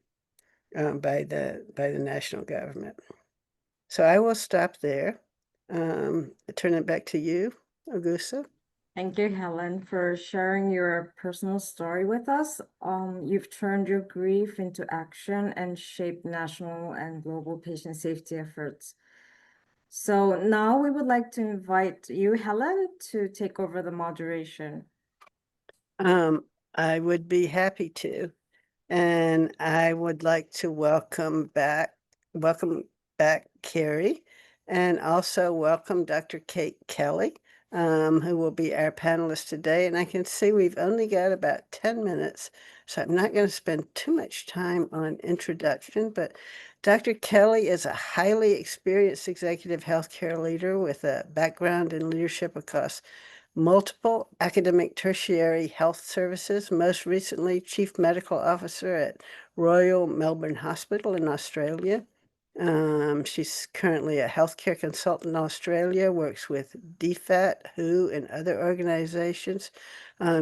by the national government. So I will stop there. Turn it back to you, Augusta. Thank you, Helen, for sharing your personal story with us. You've turned your grief into action and shaped national and global patient safety efforts. So now we would like to invite you, Helen, to take over the moderation. I would be happy to. And I would like to welcome back Carrie, and also welcome Dr. Kate Kelly. who will be our panelist today. And I can see we've only got about 10 minutes, so I'm not going to spend too much time on introduction, but Dr. Kelly is a highly experienced executive healthcare leader with a background in leadership across multiple academic tertiary health services, most recently Chief Medical Officer at Royal Melbourne Hospital in Australia. She's currently a healthcare consultant in Australia, works with DFAT, WHO, and other organizations.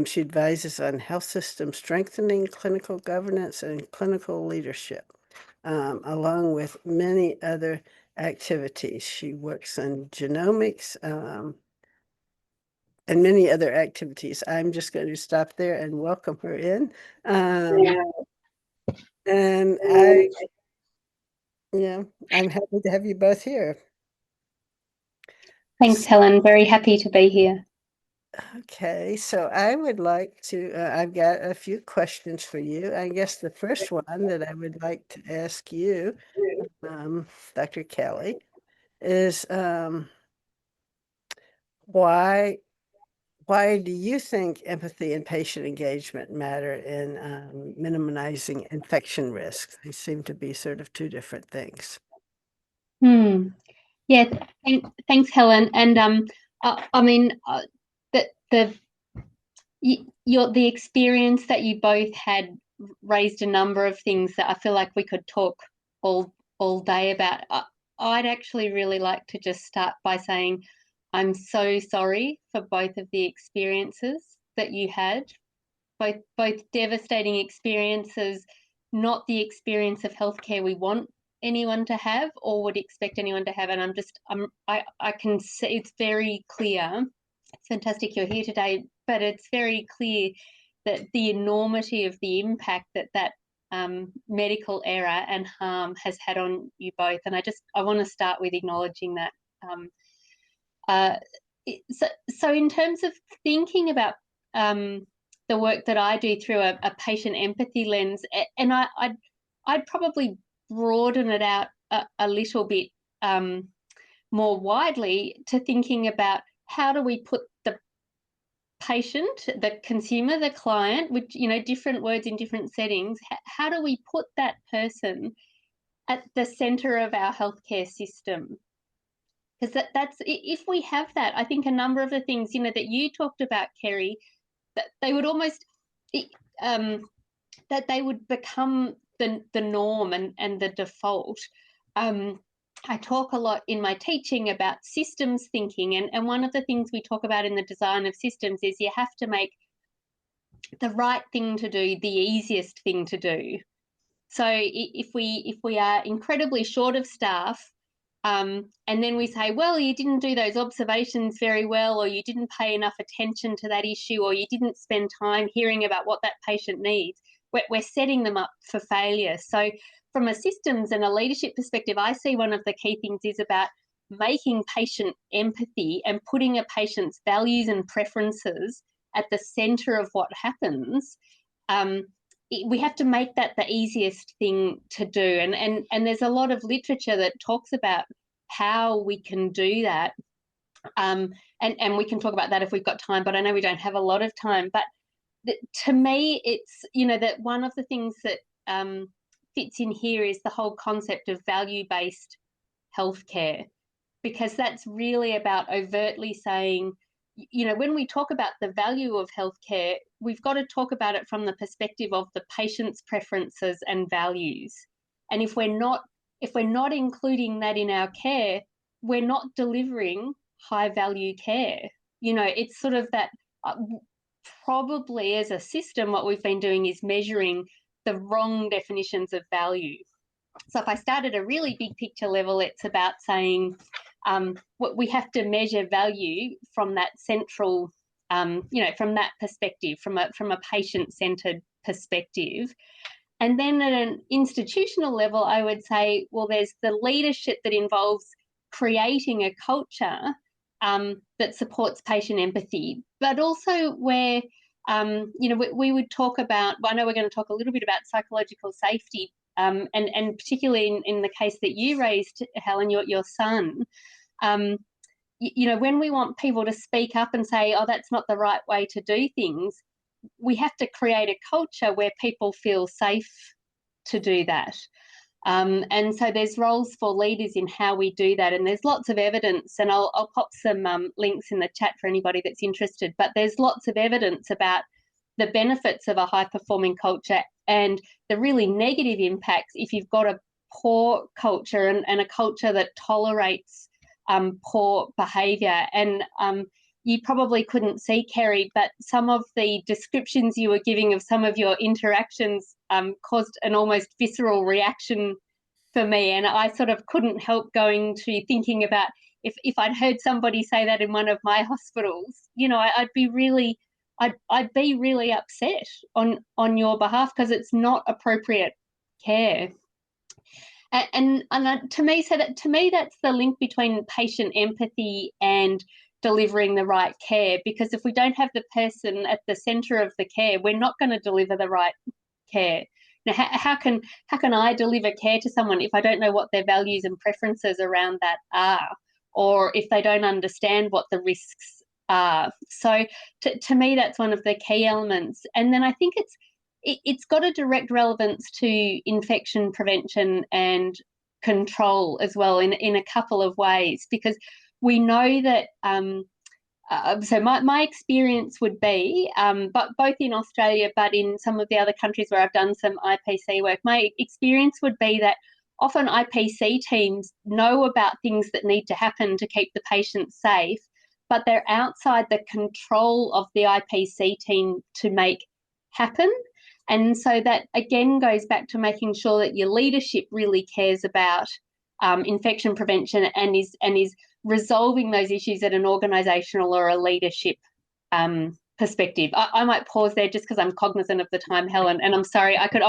She advises on health system strengthening, clinical governance, and clinical leadership, along with many other activities. She works on genomics, and many other activities. I'm just going to stop there and welcome her in. And I'm happy to have you both here. Thanks, Helen. Very happy to be here. Okay, so I would like to, I've got a few questions for you. I guess the first one that I would like to ask you, Dr. Kelly, is why do you think empathy and patient engagement matter in minimizing infection risks? They seem to be sort of two different things. Yeah, thanks, Helen. And I mean, the experience that you both had raised a number of things that I feel like we could talk all day about. I'd actually really like to just start by saying I'm so sorry for both of the experiences that you had, both devastating experiences, not the experience of healthcare we want anyone to have or would expect anyone to have. And I can see it's very clear. It's fantastic you're here today, but it's very clear that the enormity of the impact that medical error and harm has had on you both. And I want to start with acknowledging that. So in terms of thinking about the work that I do through a patient empathy lens, and I'd probably broaden it out a little bit more widely to thinking about how do we put the patient, the consumer, the client, which, different words in different settings, how do we put that person at the center of our healthcare system? Because that's if we have that, I think a number of the things, that you talked about, Kerry, that they would almost, that they would become the norm and the default. I talk a lot in my teaching about systems thinking, and one of the things we talk about in the design of systems is you have to make the right thing to do the easiest thing to do. So if we are incredibly short of staff, and then we say, well, you didn't do those observations very well, or you didn't pay enough attention to that issue, or you didn't spend time hearing about what that patient needs, we're setting them up for failure. So from a systems and a leadership perspective, I see one of the key things is about making patient empathy and putting a patient's values and preferences at the center of what happens. We have to make that the easiest thing to do. And there's a lot of literature that talks about how we can do that. And we can talk about that if we've got time, but I know we don't have a lot of time. But to me, it's, that one of the things that fits in here is the whole concept of value-based healthcare, because that's really about overtly saying, when we talk about the value of healthcare, we've got to talk about it from the perspective of the patient's preferences and values. And if we're not including that in our care, we're not delivering high value care. It's sort of that probably as a system, what we've been doing is measuring the wrong definitions of value. So if I start at a really big picture level, it's about saying we have to measure value from that central, from that perspective, from a patient-centered perspective. And then at an institutional level, I would say, well, there's the leadership that involves creating a culture that supports patient empathy, but also where, we would talk about, I know we're going to talk a little bit about psychological safety, and particularly in the case that you raised, Helen, your son, you know, when we want people to speak up and say, oh, that's not the right way to do things, we have to create a culture where people feel safe to do that. And so there's roles for leaders in how we do that. And there's lots of evidence, and I'll pop some links in the chat for anybody that's interested, but there's lots of evidence about the benefits of a high-performing culture and the really negative impacts if you've got a poor culture and a culture that tolerates poor behaviour. And you probably couldn't see, Kerry, but some of the descriptions you were giving of some of your interactions caused an almost visceral reaction for me. And I sort of couldn't help going to thinking about if I'd heard somebody say that in one of my hospitals, you know, I'd be really upset on your behalf, because it's not appropriate care. And to me, that's the link between patient empathy and delivering the right care. Because if we don't have the person at the centre of the care, we're not going to deliver the right care. Now, how can I deliver care to someone if I don't know what their values and preferences around that are, or if they don't understand what the risks are? So to me, that's one of the key elements. And then I think it's got a direct relevance to infection prevention and control as well in a couple of ways, because we know that so my experience would be, but both in Australia but in some of the other countries where I've done some IPC work, my experience would be that often IPC teams know about things that need to happen to keep the patient safe, but they're outside the control of the IPC team to make happen. And so that again goes back to making sure that your leadership really cares about infection prevention and is resolving those issues at an organisational or a leadership perspective. I might pause there just because I'm cognizant of the time, Helen, and I'm sorry. I could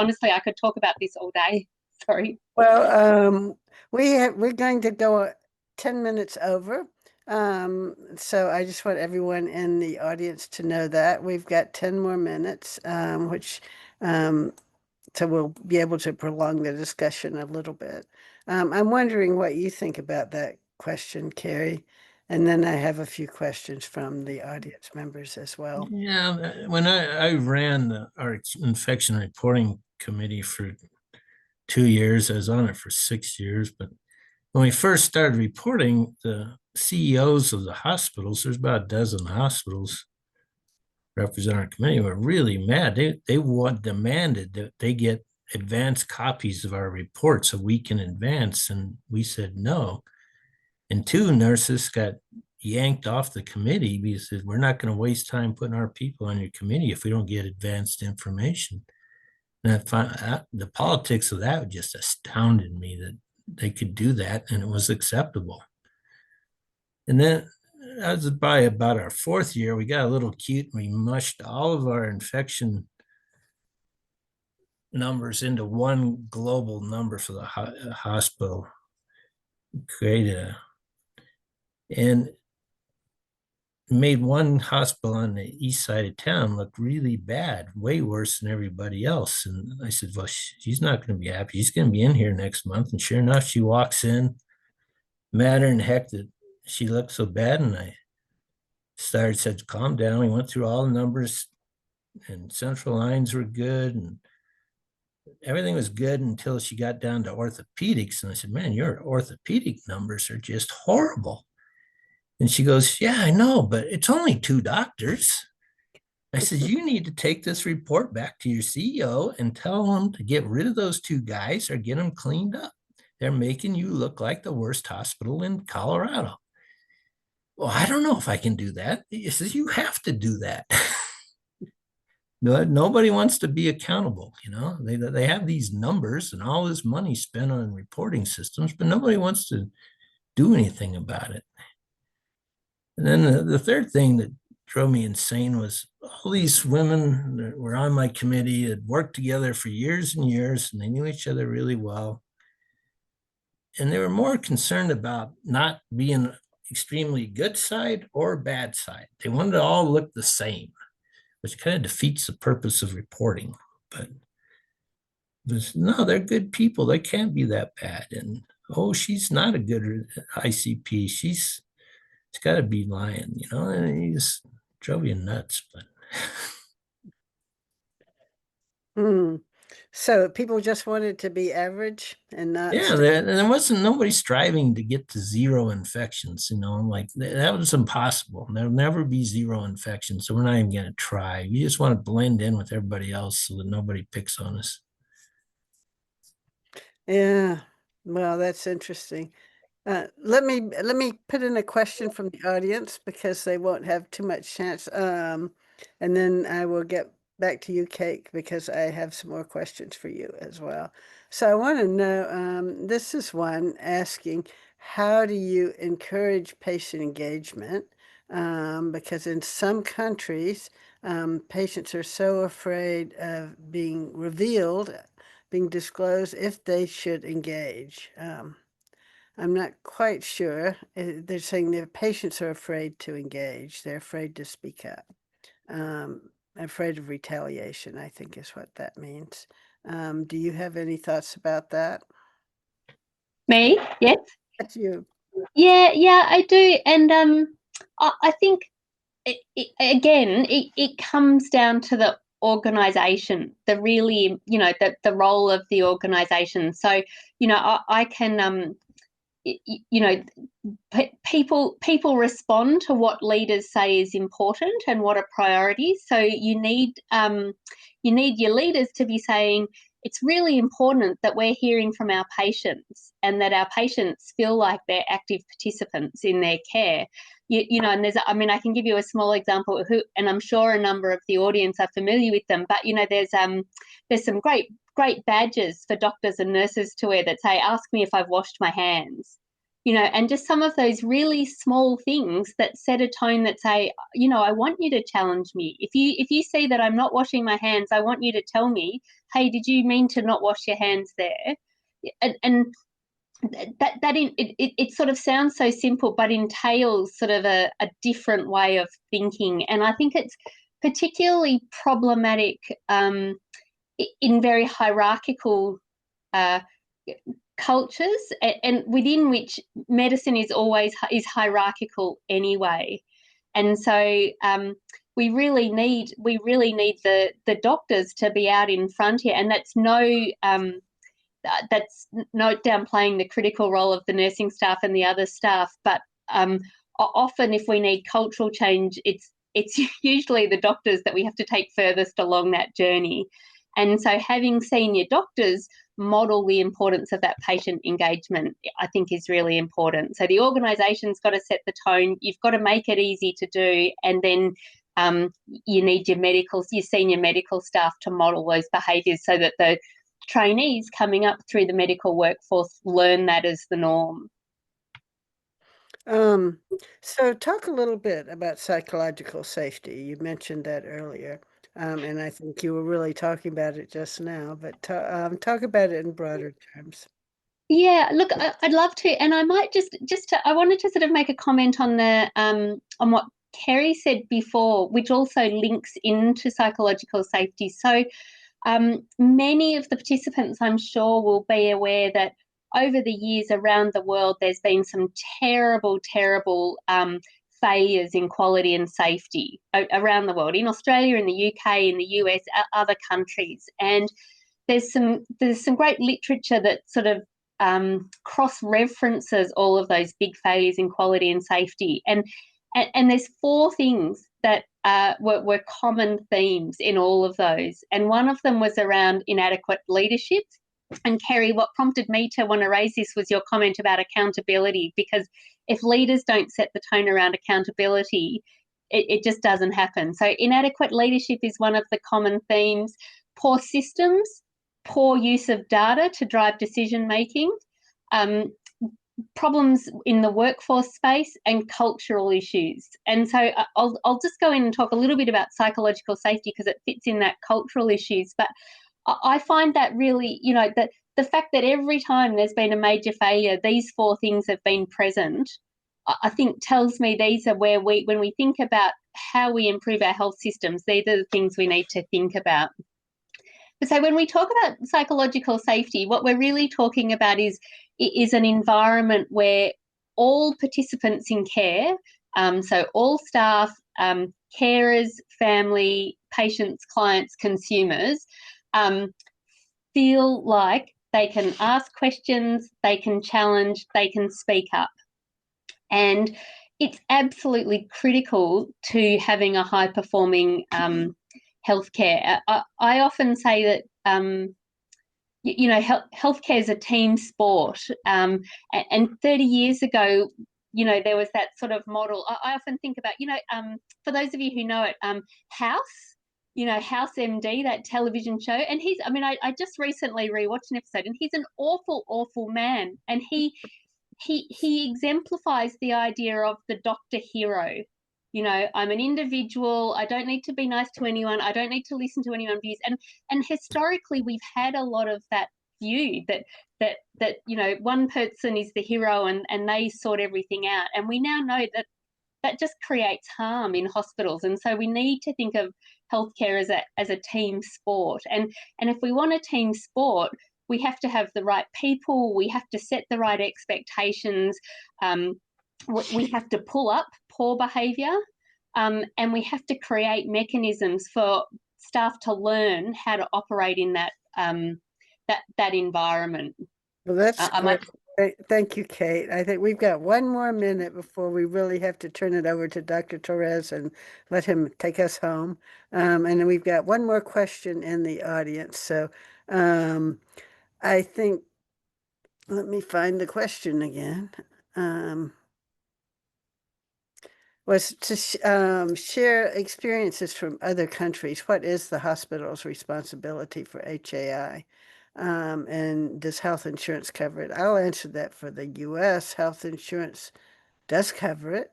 talk about this all day. Sorry. Well, we're going to go 10 minutes over. So I just want everyone in the audience to know that we've got 10 more minutes, so we'll be able to prolong the discussion a little bit. I'm wondering what you think about that question, Carrie, and then I have a few questions from the audience members as well. Yeah, when I ran our infection reporting committee for 2 years, I was on it for 6 years, but when we first started reporting, the CEOs of the hospitals, there's about a dozen hospitals represent our committee, were really mad. They demanded that they get advanced copies of our reports a week in advance, and we said no. And 2 nurses got yanked off the committee because we're not going to waste time putting our people on your committee if we don't get advanced information. And the politics of that just astounded me, that they could do that and it was acceptable. And then as by about our 4th year, we got a little cute and we mushed all of our infection numbers into one global number for the hospital. And made one hospital on the east side of town look really bad, way worse than everybody else. And I said, well, she's not going to be happy. She's going to be in here next month. And sure enough, she walks in, matter and heck that she looked so bad. And I said, calm down. We went through all the numbers and central lines were good and everything was good until she got down to orthopedics. And I said, man, your orthopedic numbers are just horrible. And she goes, yeah, I know, but it's only 2 doctors. I said, you need to take this report back to your CEO and tell them to get rid of those 2 guys or get them cleaned up. They're making you look like the worst hospital in Colorado. Well, I don't know if I can do that. He says, you have to do that. Nobody wants to be accountable. You know, they have these numbers and all this money spent on reporting systems, but nobody wants to do anything about it. And then the third thing that drove me insane was all these women that were on my committee had worked together for years and years, and they knew each other really well. And they were more concerned about not being extremely good side or bad side. They wanted to all look the same, which kind of defeats the purpose of reporting. But no, they're good people. They can't be that bad. And oh, she's not a good ICP. She's It's got to be lying, and he just drove you nuts. But Hmm. So people just wanted to be average and not yeah, there wasn't nobody striving to get to zero infections, like that was impossible. There'll never be zero infections. So we're not even going to try. We just want to blend in with everybody else so that nobody picks on us. Yeah. Well, that's interesting. Let me put in a question from the audience because they won't have too much chance. And then I will get back to you, Kate, because I have some more questions for you as well. So I want to know, this is one asking, how do you encourage patient engagement? Because in some countries, patients are so afraid of being revealed, being disclosed if they should engage. I'm not quite sure. They're saying their patients are afraid to engage. They're afraid to speak up. Afraid of retaliation, I think is what that means. Do you have any thoughts about that? Me? Yes. That's you. Yeah, I do. And I think it comes down to the organization, the really, the role of the organization. So, I can, people respond to what leaders say is important and what are priorities. So you need your leaders to be saying it's really important that we're hearing from our patients and that our patients feel like they're active participants in their care. And I can give you a small example and I'm sure a number of the audience are familiar with them, but there's some great badges for doctors and nurses to wear that say, ask me if I've washed my hands. And just some of those really small things that set a tone that say, I want you to challenge me. If you see that I'm not washing my hands, I want you to tell me, hey, did you mean to not wash your hands there? And it sort of sounds so simple, but entails sort of a different way of thinking. And I think it's particularly problematic in very hierarchical cultures, and within which medicine is hierarchical anyway. And so we really need the doctors to be out in front here, and that's no downplaying the critical role of the nursing staff and the other staff, but often if we need cultural change, it's usually the doctors that we have to take furthest along that journey. And so having senior doctors model the importance of that patient engagement, I think, is really important. So the organisation's got to set the tone. You've got to make it easy to do, and then you need your senior medical staff to model those behaviours so that the trainees coming up through the medical workforce learn that as the norm. So talk a little bit about psychological safety. You mentioned that earlier. And I think you were really talking about it just now, but talk about it in broader terms. Yeah, look, I'd love to, and I might I wanted to sort of make a comment on on what Kerry said before, which also links into psychological safety. So many of the participants, I'm sure, will be aware that over the years around the world, there's been some terrible failures in quality and safety around the world, in Australia, in the UK, in the US, other countries. And there's some great literature that sort of cross-references all of those big failures in quality and safety. And there's four things that were common themes in all of those. And one of them was around inadequate leadership. And Kerry, what prompted me to want to raise this was your comment about accountability, because if leaders don't set the tone around accountability, it just doesn't happen. So inadequate leadership is one of the common themes. Poor systems, poor use of data to drive decision making, problems in the workforce space, and cultural issues. And so I'll just go in and talk a little bit about psychological safety because it fits in that cultural issues. But I find that really, that the fact that every time there's been a major failure, these four things have been present, I think tells me these are where when we think about how we improve our health systems, these are the things we need to think about. So when we talk about psychological safety, what we're really talking about is an environment where all participants in care So all staff, carers, family, patients, clients, consumers feel like they can ask questions, they can challenge, they can speak up. And it's absolutely critical to having a high-performing healthcare. I often say that you know, healthcare is a team sport. And 30 years ago, you know, there was that sort of model. I often think about, you know, for those of you who know it, House, you know, House MD, that television show. And he's, I mean, I just recently rewatched an episode, and he's an awful, awful man. And he exemplifies the idea of the doctor hero. You know, I'm an individual. I don't need to be nice to anyone. I don't need to listen to anyone's views. And historically, we've had a lot of that view that you know, one person is the hero and they sort everything out. And we now know that just creates harm in hospitals. And so we need to think of healthcare as a team sport. And if we want a team sport, we have to have the right people. We have to set the right expectations. We have to pull up poor behaviour, and we have to create mechanisms for staff to learn how to operate in that that environment. Well, that's great. Thank you, Kate. I think we've got one more minute before we really have to turn it over to Dr. Torres and let him take us home. And then we've got one more question in the audience. So I think, let me find the question again. Was to share experiences from other countries. What is the hospital's responsibility for HAI? And does health insurance cover it? I'll answer that. For the US, health insurance does cover it.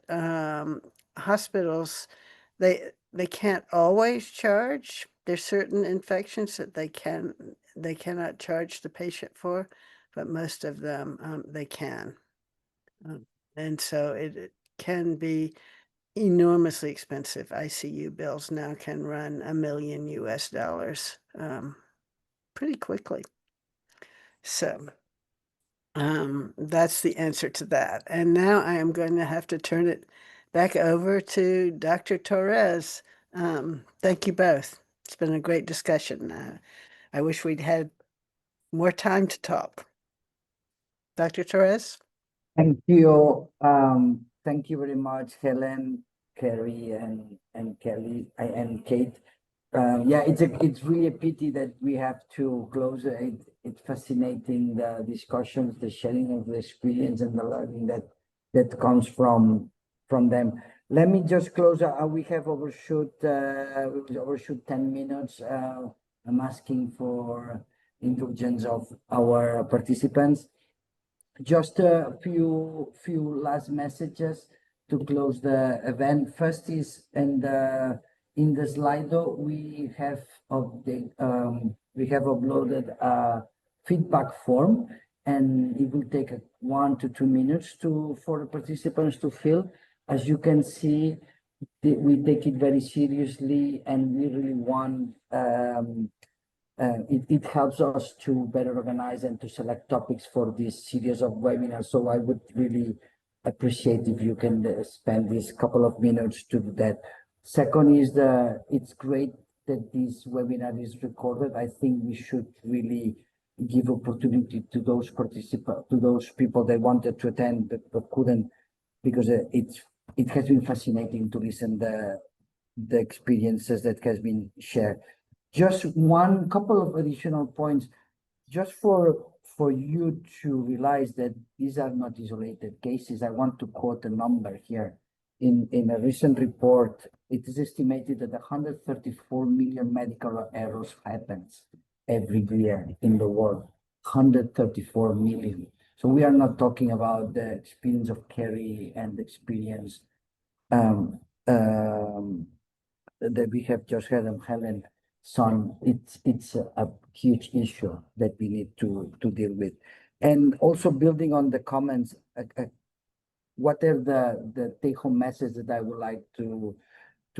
Hospitals, they can't always charge. There's certain infections that they cannot charge the patient for, but most of them they can. And so it can be enormously expensive. ICU bills now can run $1 million US pretty quickly. So that's the answer to that. And now I am going to have to turn it back over to Dr. Torres. Thank you both. It's been a great discussion. I wish we'd had more time to talk. Dr. Torres? Thank you. Thank you very much, Helen, Carrie, and Kelly, and Kate. Yeah, it's really a pity that we have to close it. It's fascinating, the discussions, the sharing of the experience, and the learning that comes from them. Let me just close. We have overshoot 10 minutes. I'm asking for indulgence of our participants. Just a few last messages to close the event. First is, and in the Slido we have uploaded a feedback form, and it will take 1 to 2 minutes for the participants to fill. As you can see, we take it very seriously, and we really want it helps us to better organize and to select topics for this series of webinars. So I would really appreciate if you can spend this couple of minutes to do that. Second is it's great that this webinar is recorded. I think we should really give opportunity to those participants, to those people that wanted to attend but couldn't, because it has been fascinating to listen the experiences that has been shared. Just one couple of additional points, just for you to realize that these are not isolated cases. I want to quote a number here. In a recent report, it is estimated that 134 million medical errors happens every year in the world. 134 million. So we are not talking about the experience of Carrie and the experience that we have just had on Helen son. It's a huge issue that we need to deal with. And also building on the comments, what are the take-home message that I would like to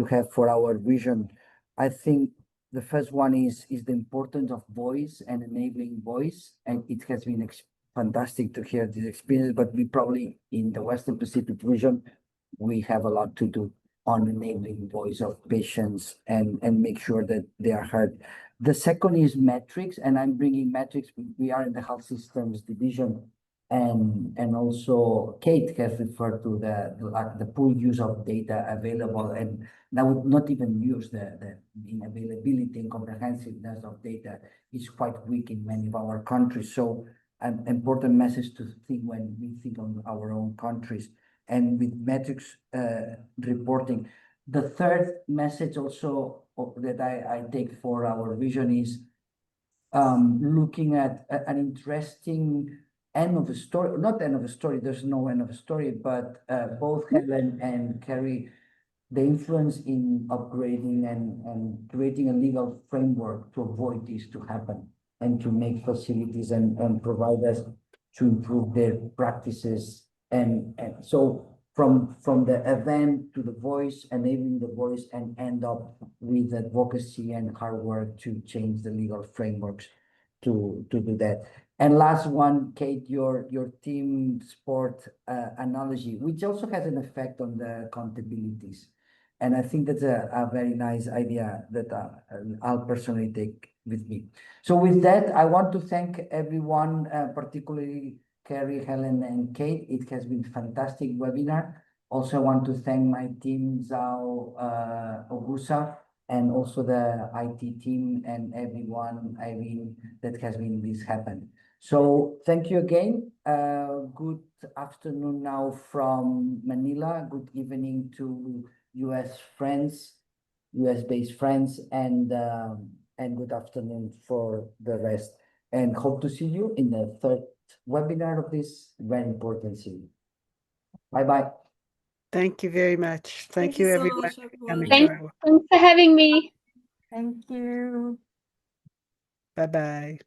have for our vision? I think the first one is the importance of voice and enabling voice, and it has been fantastic to hear this experience. But we probably in the Western Pacific region, we have a lot to do on enabling voice of patients and make sure that they are heard. The second is metrics, and I'm bringing metrics. We are in the health systems division, and also Kate has referred to the poor use of data available, and that would not even use the availability and comprehensiveness of data is quite weak in many of our countries. So an important message to think when we think on our own countries and with metrics reporting. The third message also that I take for our vision is looking at an interesting end of the story, not end of the story, there's no end of the story, but both Helen and Carrie, the influence in upgrading and creating a legal framework to avoid this to happen and to make facilities and providers to improve their practices. And so from the event to the voice, enabling the voice and end up with advocacy and hard work to change the legal frameworks to do that. And last one, Kate, your team sport analogy, which also has an effect on the accountabilities. And I think that's a very nice idea that I'll personally take with me. So with that, I want to thank everyone, particularly Carrie, Helen, and Kate. It has been a fantastic webinar. Also, I want to thank my team, Zhao, Ogusa, and also the IT team and everyone, Irene, that has made this happen. So thank you again. Good afternoon now from Manila. Good evening to US friends, US-based friends, and good afternoon for the rest. And hope to see you in the third webinar of this very important series. Bye-bye. Thank you very much. Thank you you, so everyone. much, for everyone. coming. Thanks for having me. Thank you. Bye-bye.